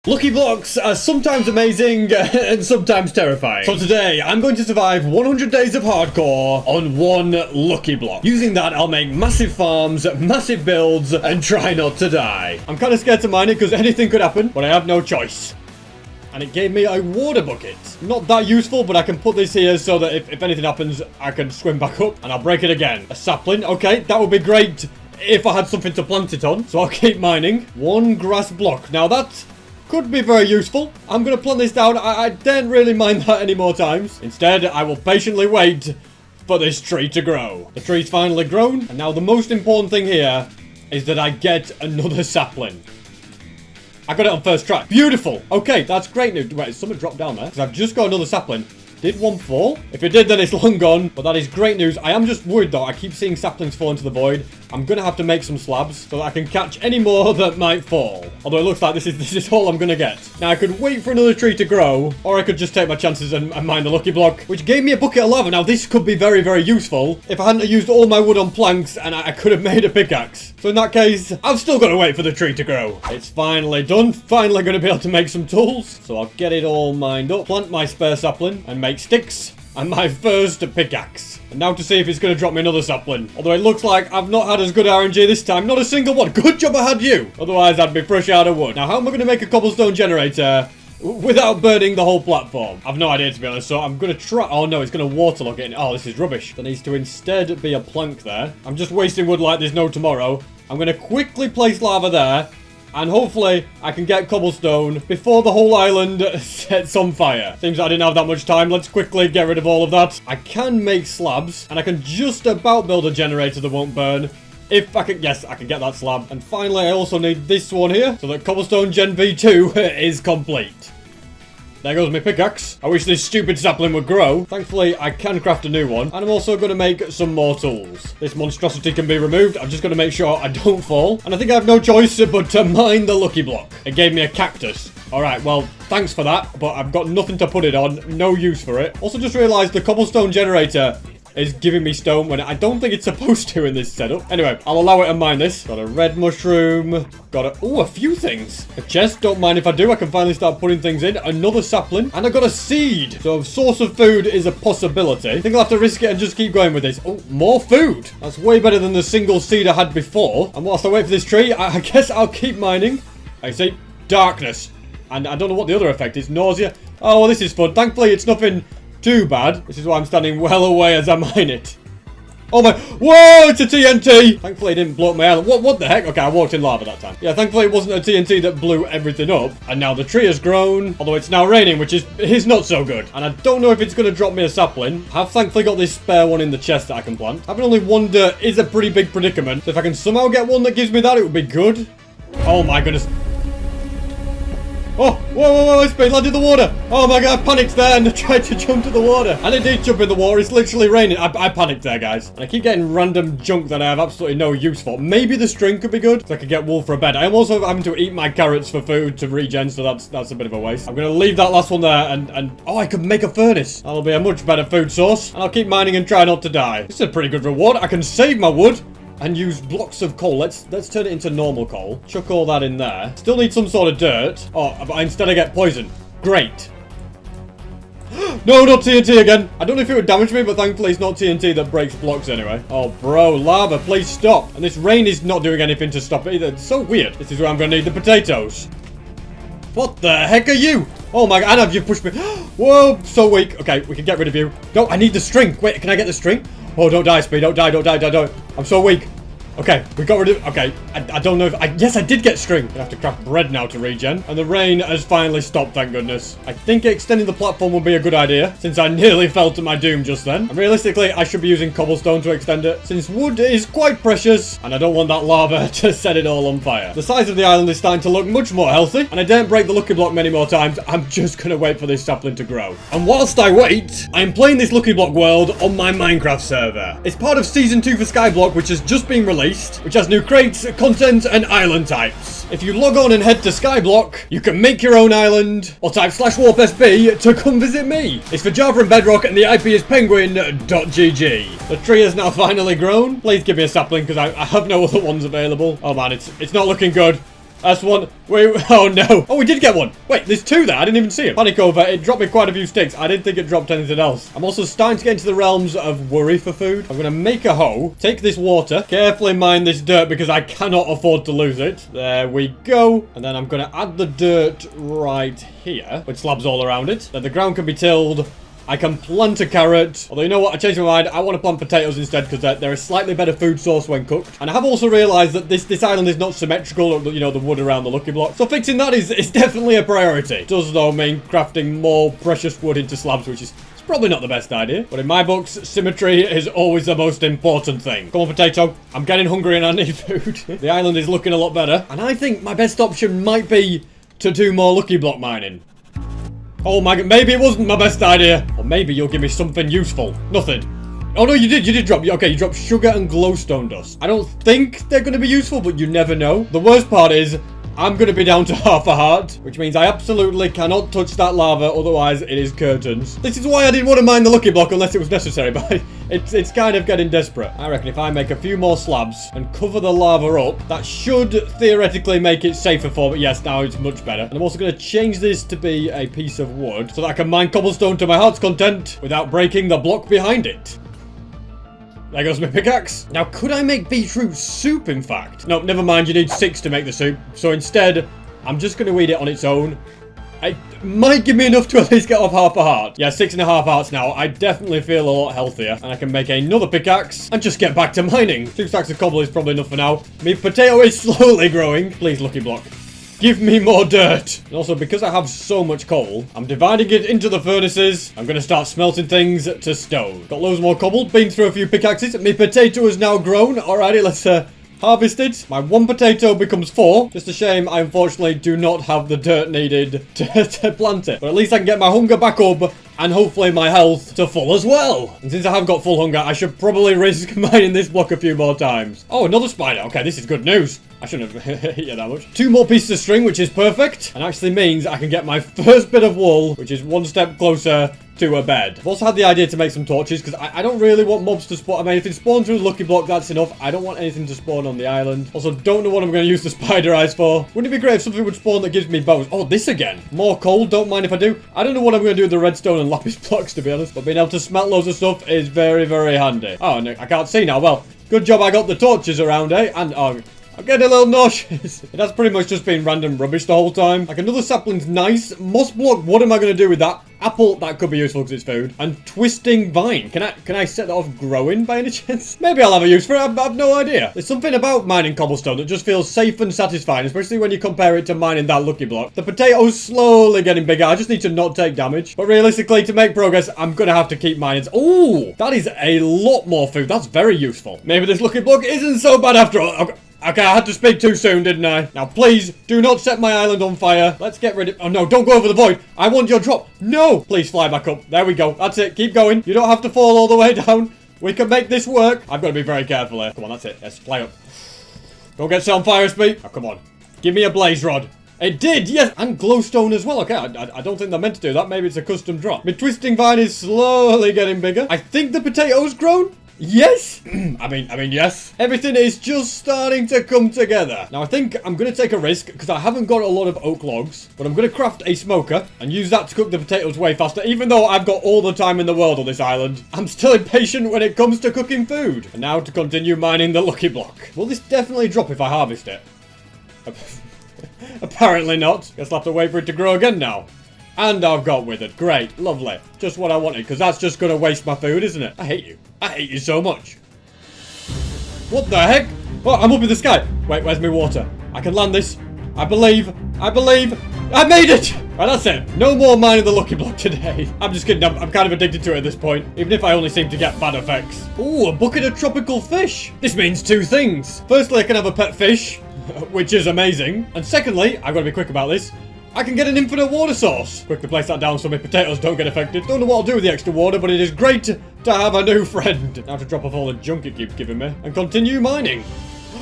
Lucky blocks are sometimes amazing and sometimes terrifying. So today, I'm going to survive 100 days of hardcore on one lucky block. Using that, I'll make massive farms, massive builds, and try not to die. I'm kind of scared to mine it because anything could happen, but I have no choice. And it gave me a water bucket. Not that useful, but I can put this here so that if anything happens, I can swim back up and I'll break it again. A sapling, okay, that would be great if I had something to plant it on. So I'll keep mining. One grass block. Now that could be very useful. I'm going to plant this down. I daren't really mind that any more times. Instead, I will patiently wait for this tree to grow. The tree's finally grown. And now the most important thing here is that I get another sapling. I got it on first try. Beautiful. Okay, that's great news. Wait, someone dropped down there? Because I've just got another sapling. Did one fall? If it did, then it's long gone. But that is great news. I am just worried, though. I keep seeing saplings fall into the void. I'm going to have to make some slabs so that I can catch any more that might fall. Although it looks like this is all I'm going to get. Now, I could wait for another tree to grow, or I could just take my chances and mine the lucky block, which gave me a bucket of lava. Now, this could be very, very useful if I hadn't used all my wood on planks and I could have made a pickaxe. So in that case, I've still got to wait for the tree to grow. It's finally done. Finally going to be able to make some tools. So I'll get it all mined up, plant my spare sapling, and make sticks. And my first pickaxe. And now to see if it's going to drop me another sapling. Although it looks like I've not had as good RNG this time. Not a single one. Good job I had you. Otherwise, I'd be fresh out of wood. Now, how am I going to make a cobblestone generator without burning the whole platform? I've no idea, to be honest. So I'm going to try. Oh, no, it's going to waterlog it. Oh, this is rubbish. There needs to instead be a plank there. I'm just wasting wood like there's no tomorrow. I'm going to quickly place lava there. And hopefully, I can get cobblestone before the whole island sets on fire. Seems I didn't have that much time. Let's quickly get rid of all of that. I can make slabs, and I can just about build a generator that won't burn. If I can, yes, I can get that slab. And finally, I also need this one here, so that cobblestone Gen V2 is complete. There goes my pickaxe. I wish this stupid sapling would grow. Thankfully, I can craft a new one. And I'm also going to make some more tools. This monstrosity can be removed. I'm just going to make sure I don't fall. And I think I have no choice but to mine the lucky block. It gave me a cactus. Alright, well, thanks for that. But I've got nothing to put it on. No use for it. Also just realised the cobblestone generator is giving me stone when I don't think it's supposed to in this setup. Anyway, I'll allow it to mine this. Got a red mushroom. Got a few things. A chest, don't mind if I do. I can finally start putting things in. Another sapling. And I got a seed. So a source of food is a possibility. I think I'll have to risk it and just keep going with this. Oh, more food. That's way better than the single seed I had before. And whilst I wait for this tree, I guess I'll keep mining. I see darkness. And I don't know what the other effect is. Nausea. Oh, well, this is fun. Thankfully, it's nothing too bad. This is why I'm standing well away as I mine it. Oh my, whoa, it's a TNT. Thankfully it didn't blow up my island. What the heck? Okay, I walked in lava that time. Yeah, thankfully it wasn't a TNT that blew everything up. And now the tree has grown, although it's now raining, which is not so good. And I don't know if it's going to drop me a sapling. I've thankfully got this spare one in the chest that I can plant. Having only one dirt is a pretty big predicament. So if I can somehow get one that gives me that, it would be good. Oh my goodness. Oh, whoa, it's been landed in the water. Oh my god, I panicked there and I tried to jump to the water. And it did jump in the water. It's literally raining. I panicked there, guys. And I keep getting random junk that I have absolutely no use for. Maybe the string could be good, so I could get wool for a bed. I am also having to eat my carrots for food to regen, so that's a bit of a waste. I'm going to leave that last one there and oh, I could make a furnace. That'll be a much better food source. And I'll keep mining and try not to die. This is a pretty good reward. I can save my wood and use blocks of coal. Let's turn it into normal coal. Chuck all that in there. Still need some sort of dirt. Oh, but instead I get poison. Great. No, not TNT again. I don't know if it would damage me, but thankfully it's not TNT that breaks blocks anyway. Oh, bro, lava, please stop. And this rain is not doing anything to stop it either. It's so weird. This is where I'm going to need the potatoes. What the heck are you? Oh my god, Anna, you've pushed me. Whoa, so weak. Okay, we can get rid of you. No, I need the string. Wait, can I get the string? Oh, don't die, Speed. Don't die. I'm so weak. Okay, we got rid of... Okay, I don't know if... Yes, I did get string. I have to craft bread now to regen. And the rain has finally stopped, thank goodness. I think extending the platform would be a good idea, since I nearly fell to my doom just then. And realistically, I should be using cobblestone to extend it, since wood is quite precious, and I don't want that lava to set it all on fire. The size of the island is starting to look much more healthy, and I daren't break the lucky block many more times. I'm just gonna wait for this sapling to grow. And whilst I wait, I'm playing this lucky block world on my Minecraft server. It's part of Season 2 for Skyblock, which has just been released, which has new crates, content, and island types. If you log on and head to Skyblock, you can make your own island, or type /warpsb to come visit me. It's for Java and Bedrock, and the IP is penguin.gg. The tree has now finally grown. Please give me a sapling, because I have no other ones available. Oh man, it's not looking good. That's one. Wait, oh no. Oh, we did get one. Wait, there's two there. I didn't even see it. Panic over. It dropped me quite a few sticks. I didn't think it dropped anything else. I'm also starting to get into the realms of worry for food. I'm going to make a hoe. Take this water. Carefully mine this dirt because I cannot afford to lose it. There we go. And then I'm going to add the dirt right here with slabs all around it. Then the ground can be tilled. I can plant a carrot. Although, you know what? I changed my mind. I want to plant potatoes instead because they're a slightly better food source when cooked. And I have also realized that this island is not symmetrical, you know, the wood around the lucky block. So fixing that is definitely a priority. It does, though, mean crafting more precious wood into slabs, which is probably not the best idea. But in my books, symmetry is always the most important thing. Come on, potato. I'm getting hungry and I need food. The island is looking a lot better. And I think my best option might be to do more lucky block mining. Oh my god, maybe it wasn't my best idea. Or maybe you'll give me something useful. Nothing. Oh no, you did drop. Okay, you dropped sugar and glowstone dust. I don't think they're going to be useful, but you never know. The worst part is, I'm going to be down to half a heart, which means I absolutely cannot touch that lava, otherwise it is curtains. This is why I didn't want to mine the lucky block unless it was necessary, but it's kind of getting desperate. I reckon if I make a few more slabs and cover the lava up, that should theoretically make it safer for me. Yes, now it's much better. And I'm also going to change this to be a piece of wood so that I can mine cobblestone to my heart's content without breaking the block behind it. There goes my pickaxe. Now, could I make beetroot soup, in fact? No, never mind. You need 6 to make the soup. So instead, I'm just going to eat it on its own. It might give me enough to at least get off half a heart. Yeah, 6.5 hearts now. I definitely feel a lot healthier. And I can make another pickaxe and just get back to mining. 2 stacks of cobble is probably enough for now. My potato is slowly growing. Please, lucky block. Give me more dirt. And also, because I have so much coal, I'm dividing it into the furnaces. I'm going to start smelting things to stone. Got loads more cobble. Been through a few pickaxes. My potato has now grown. Alrighty, let's harvest it. My 1 potato becomes 4. Just a shame I unfortunately do not have the dirt needed to plant it. But at least I can get my hunger back up and hopefully my health to full as well. And since I have got full hunger, I should probably risk mining this block a few more times. Oh, another spider. Okay, this is good news. I shouldn't have hit you that much. 2 more pieces of string, which is perfect. And actually means I can get my first bit of wool, which is 1 step closer to a bed. I've also had the idea to make some torches because I don't really want mobs to spawn. I mean, if it spawns through the lucky block, that's enough. I don't want anything to spawn on the island. Also, don't know what I'm going to use the spider eyes for. Wouldn't it be great if something would spawn that gives me bows? Oh, this again. More coal. Don't mind if I do. I don't know what I'm going to do with the redstone and lapis blocks, to be honest. But being able to smelt loads of stuff is very, very handy. Oh, no, I can't see now. Well, good job I got the torches around, eh? And, oh, I'm getting a little nauseous. It has pretty much just been random rubbish the whole time. Like, another sapling's nice. Moss block, what am I going to do with that? Apple, that could be useful because it's food. And twisting vine. Can I set that off growing by any chance? Maybe I'll have a use for it. I have no idea. There's something about mining cobblestone that just feels safe and satisfying, especially when you compare it to mining that lucky block. The potato's slowly getting bigger. I just need to not take damage. But realistically, to make progress, I'm going to have to keep mining. Oh, that is a lot more food. That's very useful. Maybe this lucky block isn't so bad after all. Okay, I had to speak too soon, didn't I? Now, please, do not set my island on fire. Let's get rid of... Oh, no, don't go over the void. I want your drop. No! Please fly back up. There we go. That's it. Keep going. You don't have to fall all the way down. We can make this work. I've got to be very careful here. Come on, that's it. Let's fly up. Don't get set on fire, Speed. Oh, come on. Give me a blaze rod. It did, yes, and glowstone as well. Okay, I don't think they're meant to do that. Maybe it's a custom drop. My twisting vine is slowly getting bigger. I think the potato's grown. Yes! I mean, yes. Everything is just starting to come together. Now, I think I'm going to take a risk because I haven't got a lot of oak logs, but I'm going to craft a smoker and use that to cook the potatoes way faster. Even though I've got all the time in the world on this island, I'm still impatient when it comes to cooking food. And now to continue mining the lucky block. Will this definitely drop if I harvest it? Apparently not. Guess I'll have to wait for it to grow again now. And I've got withered. Great. Lovely. Just what I wanted, because that's just going to waste my food, isn't it? I hate you. I hate you so much. What the heck? Oh, I'm up in the sky. Wait, where's my water? I can land this. I believe. I made it! Right, that's it. No more mining the lucky block today. I'm just kidding. I'm kind of addicted to it at this point. Even if I only seem to get bad effects. Ooh, a bucket of tropical fish. This means 2 things. Firstly, I can have a pet fish, which is amazing. And secondly, I've got to be quick about this. I can get an infinite water source. Quickly place that down so my potatoes don't get affected. Don't know what I'll do with the extra water, but it is great to have a new friend. Now to drop off all the junk it keeps giving me and continue mining.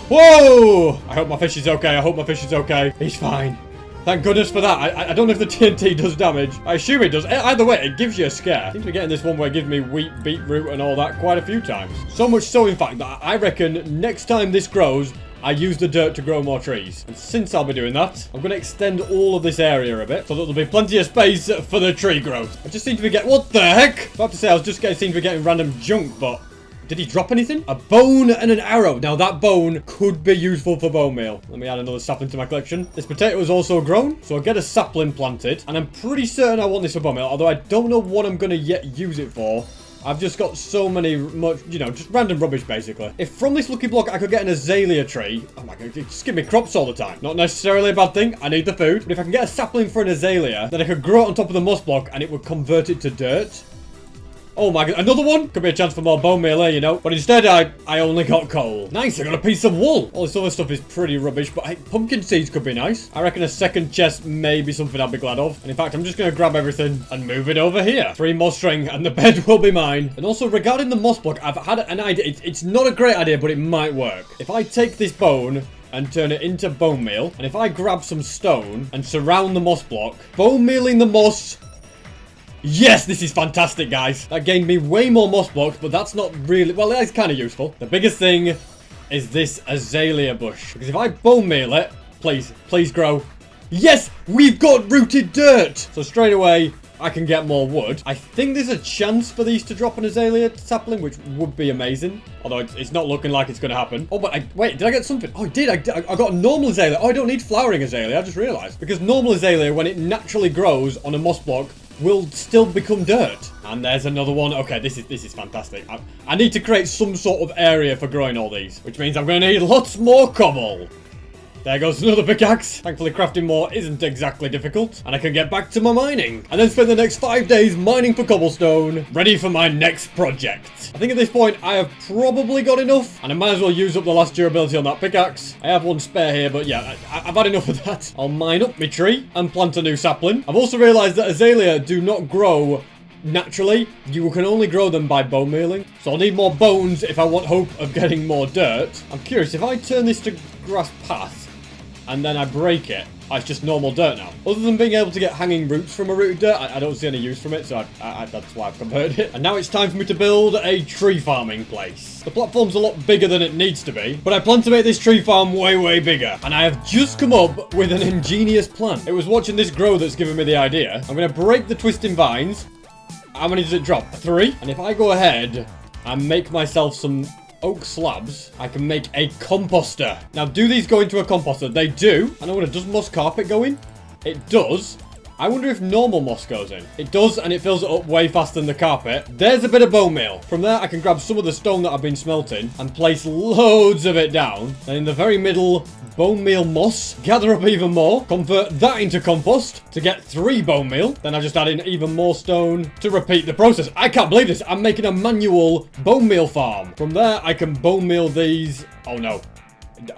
Whoa! I hope my fish is okay. I hope my fish is okay. He's fine. Thank goodness for that. I don't know if the TNT does damage. I assume it does. Either way, it gives you a scare. I seem to be getting this one where it gives me wheat, beetroot, and all that quite a few times. So much so, in fact, that I reckon next time this grows, I use the dirt to grow more trees. And since I'll be doing that, I'm going to extend all of this area a bit so that there'll be plenty of space for the tree growth. I just seem to be getting... What the heck? I have to say, I was just seem to be getting random junk, but... Did he drop anything? A bone and an arrow. Now, that bone could be useful for bone meal. Let me add another sapling to my collection. This potato is also grown, so I'll get a sapling planted. And I'm pretty certain I want this for bone meal, although I don't know what I'm going to yet use it for. I've just got so many, you know, just random rubbish, basically. If from this lucky block I could get an azalea tree... Oh my god, just give me crops all the time. Not necessarily a bad thing. I need the food. But if I can get a sapling for an azalea, then I could grow it on top of the moss block and it would convert it to dirt. Oh my god, another one? Could be a chance for more bone meal here, you know. But instead, I only got coal. Nice, I got a piece of wool. All this other stuff is pretty rubbish, but hey, pumpkin seeds could be nice. I reckon a second chest may be something I'd be glad of. And in fact, I'm just going to grab everything and move it over here. 3 more string and the bed will be mine. And also, regarding the moss block, I've had an idea. It's not a great idea, but it might work. If I take this bone and turn it into bone meal, and if I grab some stone and surround the moss block, bone mealing the moss... Yes, this is fantastic, guys. That gained me way more moss blocks, but that's not really... Well, that's kind of useful. The biggest thing is this azalea bush. Because if I bone meal it... Please grow. Yes, we've got rooted dirt. So straight away, I can get more wood. I think there's a chance for these to drop an azalea sapling, which would be amazing. Although it's not looking like it's going to happen. Oh, but wait, did I get something? Oh, I did. I got a normal azalea. Oh, I don't need flowering azalea. I just realized. Because normal azalea, when it naturally grows on a moss block, will still become dirt. And there's another one. Okay, this is fantastic. I need to create some sort of area for growing all these, which means I'm going to need lots more cobble. There goes another pickaxe. Thankfully, crafting more isn't exactly difficult. And I can get back to my mining. And then spend the next 5 days mining for cobblestone, ready for my next project. I think at this point, I have probably got enough. And I might as well use up the last durability on that pickaxe. I have one spare here, but yeah, I've had enough of that. I'll mine up my tree and plant a new sapling. I've also realized that azalea do not grow naturally. You can only grow them by bone mealing. So I'll need more bones if I want hope of getting more dirt. I'm curious, if I turn this to grass path, and then I break it, it's just normal dirt now. Other than being able to get hanging roots from a rooted dirt, I don't see any use from it, so that's why I've converted it. And now it's time for me to build a tree farming place. The platform's a lot bigger than it needs to be, but I plan to make this tree farm way bigger. And I have just come up with an ingenious plan. It was watching this grow that's given me the idea. I'm going to break the twisting vines. How many does it drop? 3? And if I go ahead and make myself some oak slabs, I can make a composter. Now, do these go into a composter? They do. And I wonder, does moss carpet go in? It does. I wonder if normal moss goes in. It does, and it fills it up way faster than the carpet. There's a bit of bone meal. From there, I can grab some of the stone that I've been smelting and place loads of it down. And in the very middle, bone meal moss. Gather up even more. Convert that into compost to get 3 bone meal. Then I just add in even more stone to repeat the process. I can't believe this. I'm making a manual bone meal farm. From there, I can bone meal these. Oh, no.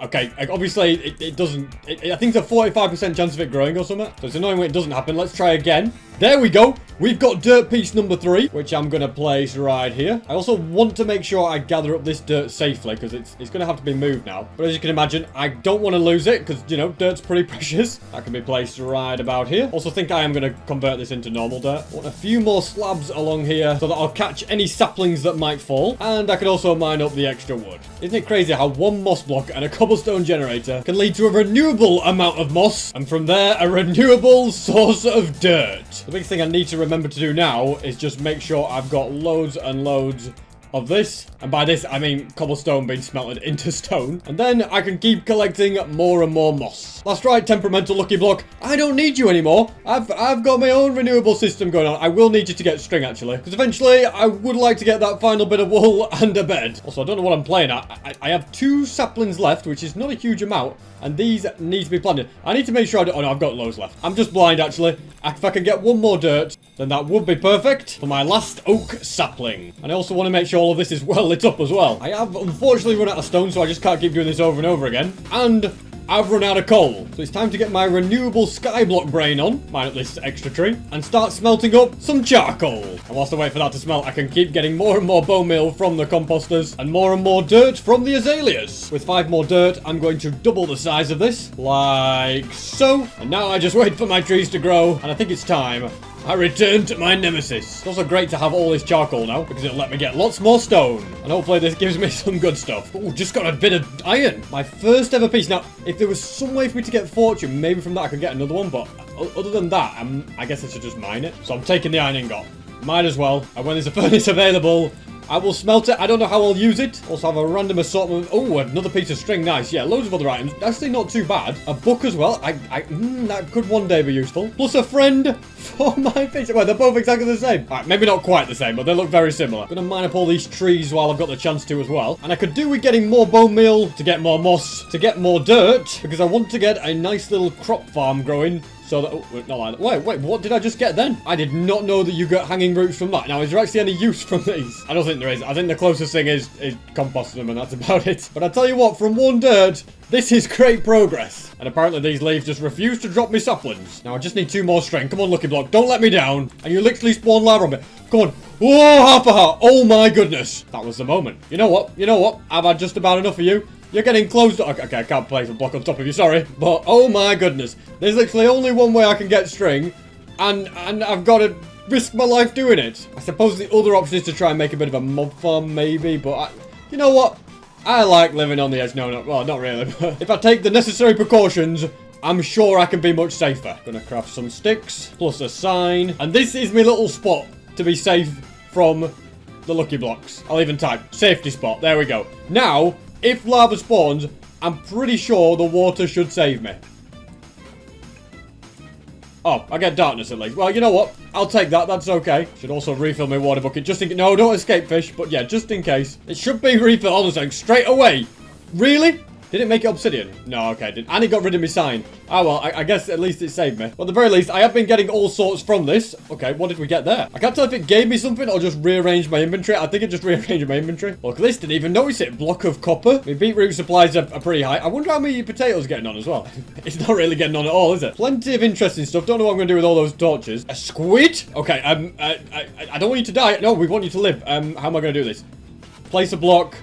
Okay, obviously it doesn't... I think it's a 45% chance of it growing or something. So it's annoying when it doesn't happen. Let's try again. There we go. We've got dirt piece number 3, which I'm going to place right here. I also want to make sure I gather up this dirt safely, because it's going to have to be moved now. But as you can imagine, I don't want to lose it, because, you know, dirt's pretty precious. That can be placed right about here. Also think I am going to convert this into normal dirt. I want a few more slabs along here so that I'll catch any saplings that might fall. And I can also mine up the extra wood. Isn't it crazy how one moss block and a cobblestone generator can lead to a renewable amount of moss, and from there, a renewable source of dirt? The big thing I need to remember to do now is just make sure I've got loads and loads of this. And by this, I mean cobblestone being smelted into stone. And then I can keep collecting more and more moss. That's right, temperamental lucky block. I don't need you anymore. I've got my own renewable system going on. I will need you to get string, actually. Because eventually, I would like to get that final bit of wool and a bed. Also, I don't know what I'm playing at. I have 2 saplings left, which is not a huge amount. And these need to be planted. I need to make sure I don't... Oh, no, I've got loads left. I'm just blind, actually. If I can get 1 more dirt, then that would be perfect for my last oak sapling. And I also want to make sure all of this is well lit up as well. I have unfortunately run out of stone, so I just can't keep doing this over and over again. And I've run out of coal. So it's time to get my renewable skyblock brain on, mine up this extra tree, and start smelting up some charcoal. And whilst I wait for that to smelt, I can keep getting more and more bone meal from the composters and more dirt from the azaleas. With 5 more dirt, I'm going to double the size of this, like so. And now I just wait for my trees to grow, and I think it's time I returned to my nemesis. It's also great to have all this charcoal now, because it'll let me get lots more stone. And hopefully this gives me some good stuff. Oh, just got a bit of iron. My first ever piece. Now, if there was some way for me to get fortune, maybe from that I could get another one. But other than that, I guess I should just mine it. So I'm taking the iron ingot. Might as well. And when there's a furnace available, I will smelt it. I don't know how I'll use it. Also have a random assortment. Oh, another piece of string. Nice. Yeah, loads of other items. Actually, not too bad. A book as well. That could one day be useful. Plus a friend for my picture. Well, they're both exactly the same. All right, maybe not quite the same, but they look very similar. I'm gonna mine up all these trees while I've got the chance to as well. And I could do with getting more bone meal to get more moss, to get more dirt, because I want to get a nice little crop farm growing. So that, oh, not like that. Wait, what did I just get then? I did not know that you got hanging roots from that. Now, is there actually any use from these? I don't think there is. I think the closest thing is composting them, and that's about it. But I tell you what, from one dirt, this is great progress. And apparently these leaves just refuse to drop me saplings. Now, I just need 2 more string. Come on, Lucky Block. Don't let me down. And you literally spawn lava on me. Come on. Whoa, half a heart. Oh my goodness. That was the moment. You know what? I've had just about enough of you. You're getting close to... Okay, I can't place a block on top of you, sorry. But, oh my goodness. There's literally only one way I can get string. And I've got to risk my life doing it. I suppose the other option is to try and make a bit of a mob farm, maybe. But, you know what? I like living on the edge. No, well, not really. But if I take the necessary precautions, I'm sure I can be much safer. Gonna craft some sticks, plus a sign. And this is my little spot to be safe from the Lucky Blocks. I'll even type safety spot. There we go. Now... if lava spawns, I'm pretty sure the water should save me. Oh, I get darkness at least. Well, you know what? I'll take that. That's okay. Should also refill my water bucket just in case. No, don't escape fish. But yeah, just in case. It should be refilled. Hold on a second. Straight away. Really? Did it make it obsidian? No, okay, it didn't. And it got rid of my sign. Oh, well, I guess at least it saved me. Well, at the very least, I have been getting all sorts from this. Okay, what did we get there? I can't tell if it gave me something or just rearranged my inventory. I think it just rearranged my inventory. Look, this didn't even notice it. Block of copper. My beetroot supplies are pretty high. I wonder how many potatoes are getting on as well. It's not really getting on at all, is it? Plenty of interesting stuff. Don't know what I'm going to do with all those torches. A squid? Okay, I don't want you to die. No, we want you to live. How am I going to do this? Place a block.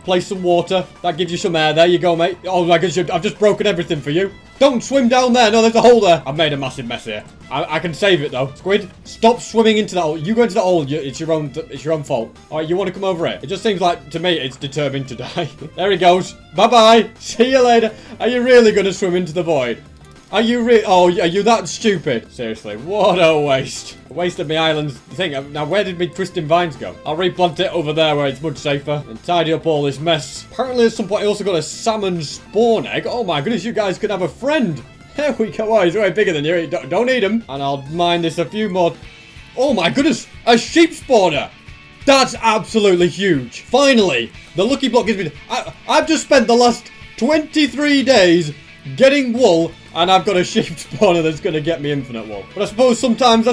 Place some water. That gives you some air. There you go, mate. Oh my goodness, I've just broken everything for you. Don't swim down there. No, there's a hole there. I've made a massive mess here. I can save it, though. Squid, stop swimming into that hole. You go into that hole. It's your own fault. All right, you want to come over here? It just seems like, to me, it's determined to die. There he goes. Bye-bye. See you later. Are you really going to swim into the void? Are you are you that stupid? Seriously, what a waste. I wasted my island's thing. Now, where did my twisting vines go? I'll replant it over there where it's much safer and tidy up all this mess. Apparently, at some point, I also got a salmon spawn egg. Oh my goodness, you guys could have a friend. There we go. Oh, he's way bigger than you. Don't need him. And I'll mine this a few more. Oh my goodness, a sheep spawner. That's absolutely huge. Finally, the Lucky Block has been... I've just spent the last 23 days getting wool, and I've got a sheep spawner that's going to get me infinite wool. But I suppose sometimes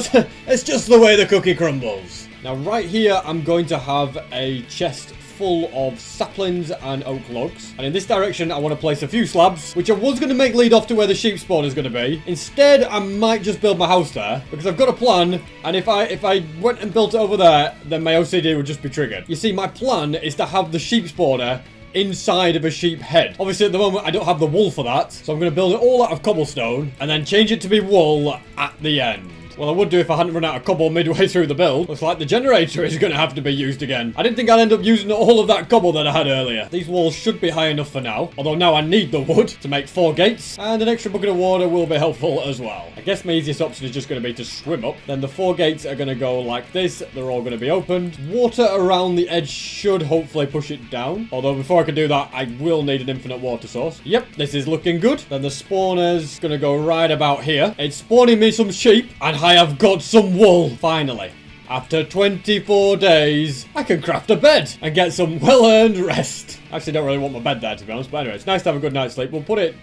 it's just the way the cookie crumbles. Now, right here, I'm going to have a chest full of saplings and oak logs. And in this direction, I want to place a few slabs, which I was going to make lead off to where the sheep spawn is going to be. Instead, I might just build my house there, because I've got a plan, and if I went and built it over there, then my OCD would just be triggered. You see, my plan is to have the sheep spawner inside of a sheep head. Obviously, at the moment, I don't have the wool for that, so I'm going to build it all out of cobblestone, and then change it to be wool at the end. Well, I would do if I hadn't run out of cobble midway through the build. Looks like the generator is going to have to be used again. I didn't think I'd end up using all of that cobble that I had earlier. These walls should be high enough for now. Although now I need the wood to make 4 gates. And an extra bucket of water will be helpful as well. I guess my easiest option is just going to be to swim up. Then the 4 gates are going to go like this. They're all going to be opened. Water around the edge should hopefully push it down. Although before I can do that, I will need an infinite water source. Yep, this is looking good. Then the spawner's going to go right about here. It's spawning me some sheep. And I have got some wool, finally. After 24 days, I can craft a bed and get some well-earned rest. Actually, don't really want my bed there, to be honest, but anyway, it's nice to have a good night's sleep. We'll put it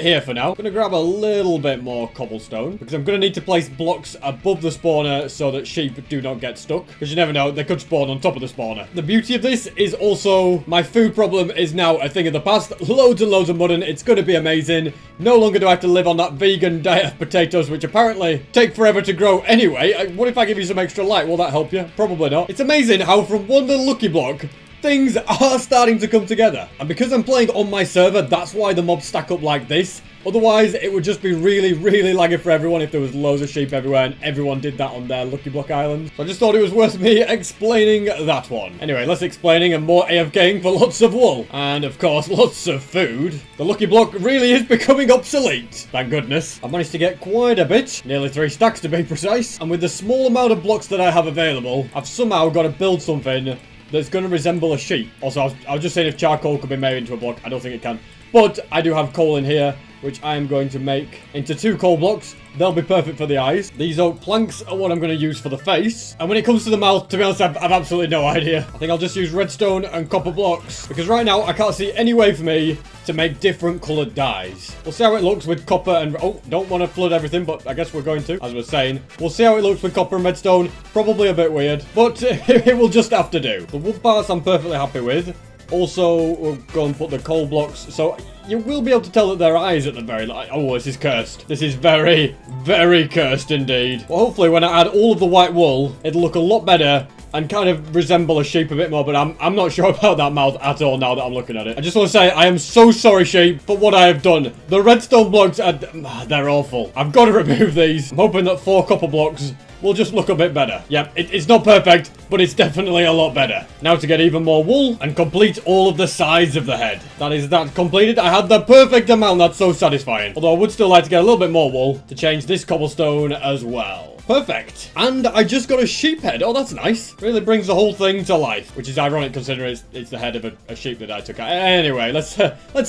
here for now. I'm going to grab a little bit more cobblestone, because I'm going to need to place blocks above the spawner so that sheep do not get stuck. Because you never know, they could spawn on top of the spawner. The beauty of this is also my food problem is now a thing of the past. Loads and loads of mutton. It's going to be amazing. No longer do I have to live on that vegan diet of potatoes, which apparently take forever to grow anyway. What if I give you some extra light? Will that help you? Probably not. It's amazing how from one little Lucky Block, things are starting to come together. And because I'm playing on my server, that's why the mobs stack up like this. Otherwise, it would just be really, really laggy for everyone if there was loads of sheep everywhere and everyone did that on their Lucky Block Island. So I just thought it was worth me explaining that one. Anyway, less explaining and more AFKing for lots of wool. And of course, lots of food. The Lucky Block really is becoming obsolete. Thank goodness. I've managed to get quite a bit. Nearly 3 stacks to be precise. And with the small amount of blocks that I have available, I've somehow got to build something that's going to resemble a sheep. Also, I was just saying if charcoal could be made into a block. I don't think it can. But I do have coal in here, which I am going to make into 2 coal blocks. They'll be perfect for the eyes. These oak planks are what I'm going to use for the face. And when it comes to the mouth, to be honest, I've absolutely no idea. I think I'll just use redstone and copper blocks. Because right now, I can't see any way for me to make different coloured dyes. We'll see how it looks with copper and... Oh, don't want to flood everything, but I guess we're going to, as I was saying. We'll see how it looks with copper and redstone. Probably a bit weird, but it will just have to do. The wood parts I'm perfectly happy with. Also, we'll go and put the coal blocks. So you will be able to tell that their eyes at the very... Oh, this is cursed. This is very, very cursed indeed. Well, hopefully when I add all of the white wool, it'll look a lot better and kind of resemble a sheep a bit more, but I'm not sure about that mouth at all now that I'm looking at it. I just want to say I am so sorry, sheep, for what I have done. The redstone blocks, they're awful. I've got to remove these. I'm hoping that 4 copper blocks will just look a bit better. Yep, it's not perfect, but it's definitely a lot better. Now to get even more wool and complete all of the sides of the head. That is that completed. I had the perfect amount. That's so satisfying. Although I would still like to get a little bit more wool to change this cobblestone as well. Perfect. And I just got a sheep head. Oh, that's nice. Really brings the whole thing to life, which is ironic considering it's the head of a sheep that I took out. Anyway, let's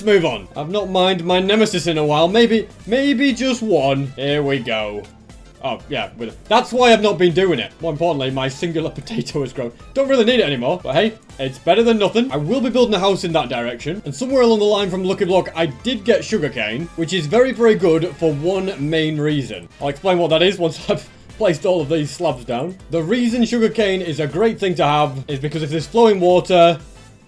move on. I've not minded my nemesis in a while. Maybe just one. Here we go. Oh, yeah, that's why I've not been doing it. More importantly, my singular potato has grown. Don't really need it anymore, but hey, it's better than nothing. I will be building a house in that direction. And somewhere along the line from Lucky Block, I did get sugarcane, which is very, very good for one main reason. I'll explain what that is once I've placed all of these slabs down. The reason sugarcane is a great thing to have is because if there's flowing water,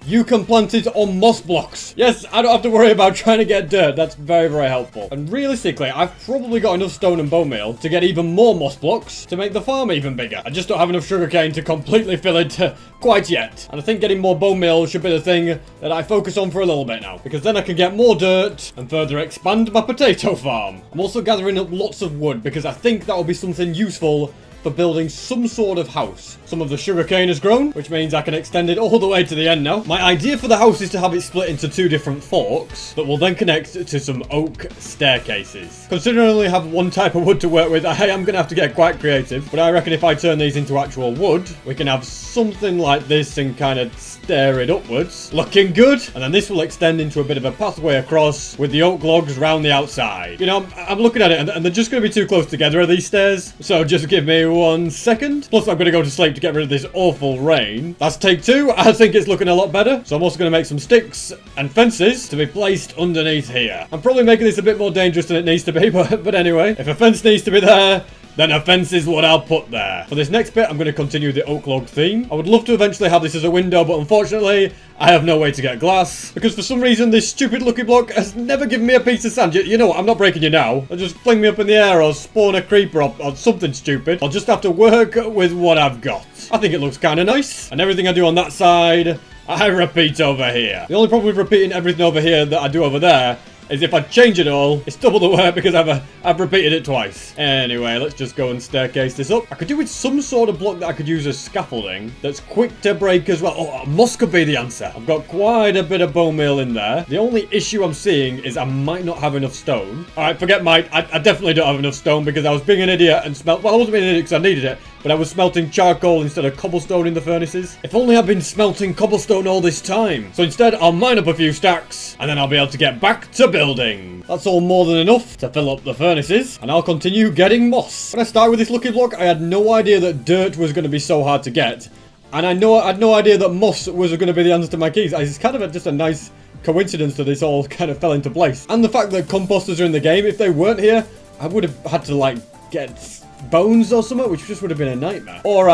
you can plant it on moss blocks. Yes, I don't have to worry about trying to get dirt. That's very, very helpful. And realistically, I've probably got enough stone and bone meal to get even more moss blocks to make the farm even bigger. I just don't have enough sugarcane to completely fill it quite yet. And I think getting more bone meal should be the thing that I focus on for a little bit now, because then I can get more dirt and further expand my potato farm. I'm also gathering up lots of wood because I think that will be something useful for building some sort of house. Some of the sugarcane has grown, which means I can extend it all the way to the end now. My idea for the house is to have it split into 2 different forks that will then connect to some oak staircases. Considering I only have 1 type of wood to work with, I am going to have to get quite creative, but I reckon if I turn these into actual wood, we can have something like this and kind of stair it upwards. Looking good. And then this will extend into a bit of a pathway across with the oak logs round the outside. You know, I'm looking at it and they're just going to be too close together, are these stairs? So just give me 1 second. Plus, I'm going to go to sleep to get rid of this awful rain. That's take 2. I think it's looking a lot better. So I'm also going to make some sticks and fences to be placed underneath here. I'm probably making this a bit more dangerous than it needs to be, but anyway, if a fence needs to be there, then a fence is what I'll put there. For this next bit, I'm going to continue the oak log theme. I would love to eventually have this as a window, but unfortunately, I have no way to get glass. Because for some reason, this stupid Lucky Block has never given me a piece of sand. You know what? I'm not breaking you now. I'll just fling me up in the air or spawn a creeper or something stupid. I'll just have to work with what I've got. I think it looks kind of nice. And everything I do on that side, I repeat over here. The only problem with repeating everything over here that I do over there is if I change it all, it's double the work because I've repeated it twice. Anyway, let's just go and staircase this up. I could do with some sort of block that I could use as scaffolding that's quick to break as well. Oh, moss could be the answer. I've got quite a bit of bone meal in there. The only issue I'm seeing is I might not have enough stone. All right, forget might. I definitely don't have enough stone because I was being an idiot and well, I wasn't being an idiot because I needed it, but I was smelting charcoal instead of cobblestone in the furnaces. If only I'd been smelting cobblestone all this time. So instead, I'll mine up a few stacks and then I'll be able to get back to building. That's all more than enough to fill up the furnaces, and I'll continue getting moss. When I started with this Lucky Block, I had no idea that dirt was going to be so hard to get, and I had no idea that moss was going to be the answer to my keys. It's kind of just a nice coincidence that this all kind of fell into place. And the fact that composters are in the game, if they weren't here, I would have had to, like, get bones or something, which just would have been a nightmare. Or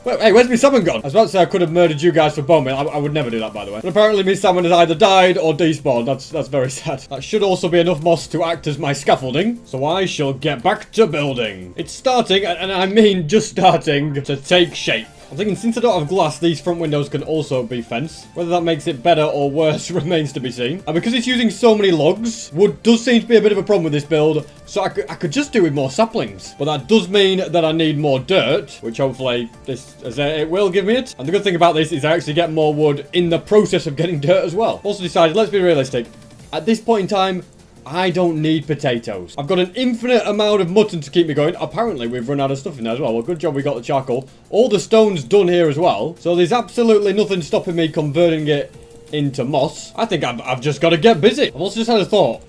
Wait, hey, where's my salmon gone? I was about to say I could have murdered you guys for bone meal. I would never do that, by the way. But apparently my salmon has either died or despawned. That's very sad. That should also be enough moss to act as my scaffolding. So I shall get back to building. It's starting, and I mean just starting, to take shape. I'm thinking since I don't have glass, these front windows can also be fenced. Whether that makes it better or worse remains to be seen. And because it's using so many logs, wood does seem to be a bit of a problem with this build. So I could just do with more saplings. But that does mean that I need more dirt, which hopefully it will give me it. And the good thing about this is I actually get more wood in the process of getting dirt as well. Also decided, let's be realistic. At this point in time, I don't need potatoes. I've got an infinite amount of mutton to keep me going. Apparently, we've run out of stuff in there as well. Well, good job we got the charcoal. All the stone's done here as well. So there's absolutely nothing stopping me converting it into moss. I think I've just got to get busy. I've also just had a thought.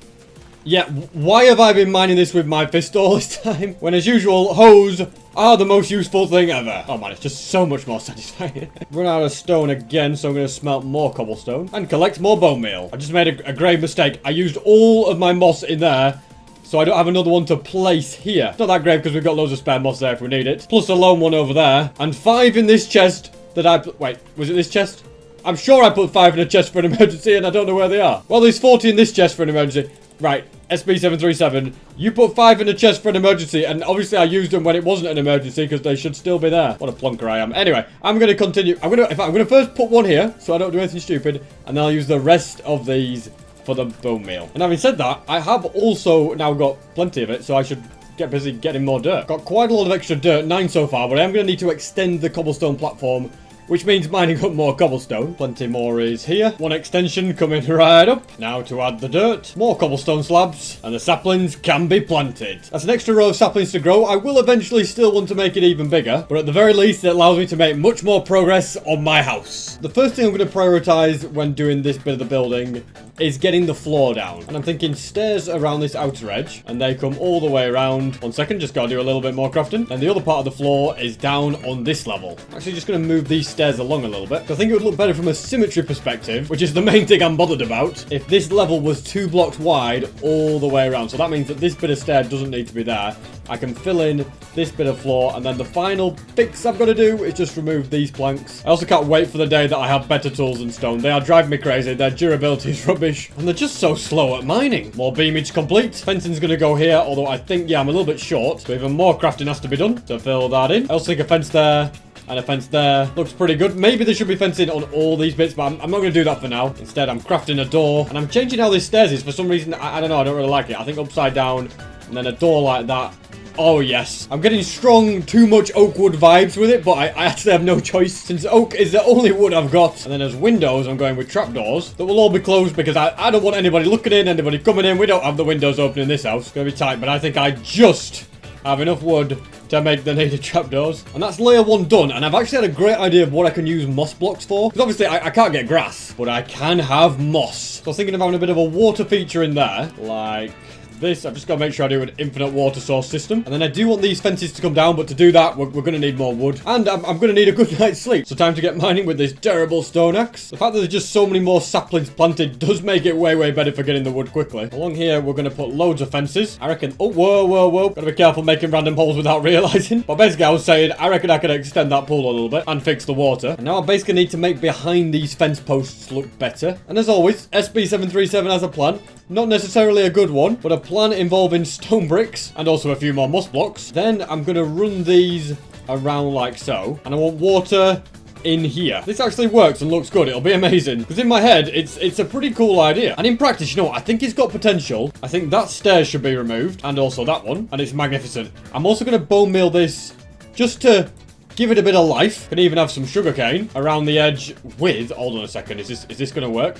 Yeah, why have I been mining this with my fist all this time? When, as usual, hoes are the most useful thing ever. Oh man, it's just so much more satisfying. Run out of stone again, so I'm going to smelt more cobblestone. And collect more bone meal. I just made a grave mistake. I used all of my moss in there, so I don't have another one to place here. It's not that grave because we've got loads of spare moss there if we need it. Plus a lone one over there. And 5 in this chest that I... Wait, was it this chest? I'm sure I put 5 in a chest for an emergency and I don't know where they are. Well, there's 40 in this chest for an emergency. Right, SB737, you put 5 in the chest for an emergency, and obviously I used them when it wasn't an emergency because they should still be there. What a plonker I am. Anyway, I'm going to continue. I'm going to first put one here so I don't do anything stupid, and then I'll use the rest of these for the bone meal. And having said that, I have also now got plenty of it, so I should get busy getting more dirt. Got quite a lot of extra dirt, 9 so far, but I am going to need to extend the cobblestone platform, which means mining up more cobblestone. Plenty more is here. One extension coming right up. Now to add the dirt. More cobblestone slabs. And the saplings can be planted. That's an extra row of saplings to grow. I will eventually still want to make it even bigger. But at the very least, it allows me to make much more progress on my house. The first thing I'm going to prioritize when doing this bit of the building is getting the floor down. And I'm thinking stairs around this outer edge. And they come all the way around. 1 second, just got to do a little bit more crafting. And the other part of the floor is down on this level. I'm actually just going to move these stairs along a little bit. I think it would look better from a symmetry perspective, which is the main thing I'm bothered about, if this level was 2 blocks wide all the way around. So that means that this bit of stair doesn't need to be there. I can fill in this bit of floor, and then the final fix I've got to do is just remove these planks. I also can't wait for the day that I have better tools than stone. They are driving me crazy. Their durability is rubbish, and they're just so slow at mining. More beamage complete. Fencing's going to go here, although I think, yeah, I'm a little bit short, so even more crafting has to be done to fill that in. I also think a fence there and a fence there looks pretty good. Maybe there should be fencing on all these bits, but I'm not going to do that for now. Instead, I'm crafting a door, and I'm changing how this stairs is. For some reason, I don't know, I don't really like it. I think upside down, and then a door like that. Oh, yes. I'm getting strong, too much oak wood vibes with it, but I actually have no choice since oak is the only wood I've got. And then as windows, I'm going with trapdoors that will all be closed because I don't want anybody looking in, anybody coming in. We don't have the windows open in this house. It's going to be tight, but I think I just have enough wood to make the needed trapdoors. And that's layer 1 done. And I've actually had a great idea of what I can use moss blocks for. Because obviously I can't get grass, but I can have moss. So I was thinking of having a bit of a water feature in there, like this. I've just got to make sure I do an infinite water source system. And then I do want these fences to come down, but to do that, we're going to need more wood. And I'm going to need a good night's sleep. So time to get mining with this terrible stone axe. The fact that there's just so many more saplings planted does make it way, way better for getting the wood quickly. Along here, we're going to put loads of fences. I reckon... Oh, whoa, whoa, whoa. Gotta be careful making random holes without realizing. But basically, I was saying, I reckon I could extend that pool a little bit and fix the water. And now I basically need to make behind these fence posts look better. And as always, SB737 has a plan. Not necessarily a good one, but a plan involving stone bricks and also a few more moss blocks. Then I'm going to run these around like so. And I want water in here. This actually works and looks good. It'll be amazing. Because in my head, it's a pretty cool idea. And in practice, you know what? I think it's got potential. I think that stairs should be removed. And also that one. And it's magnificent. I'm also going to bone meal this just to give it a bit of life. Can even have some sugarcane around the edge with... Hold on a second. Is this going to work?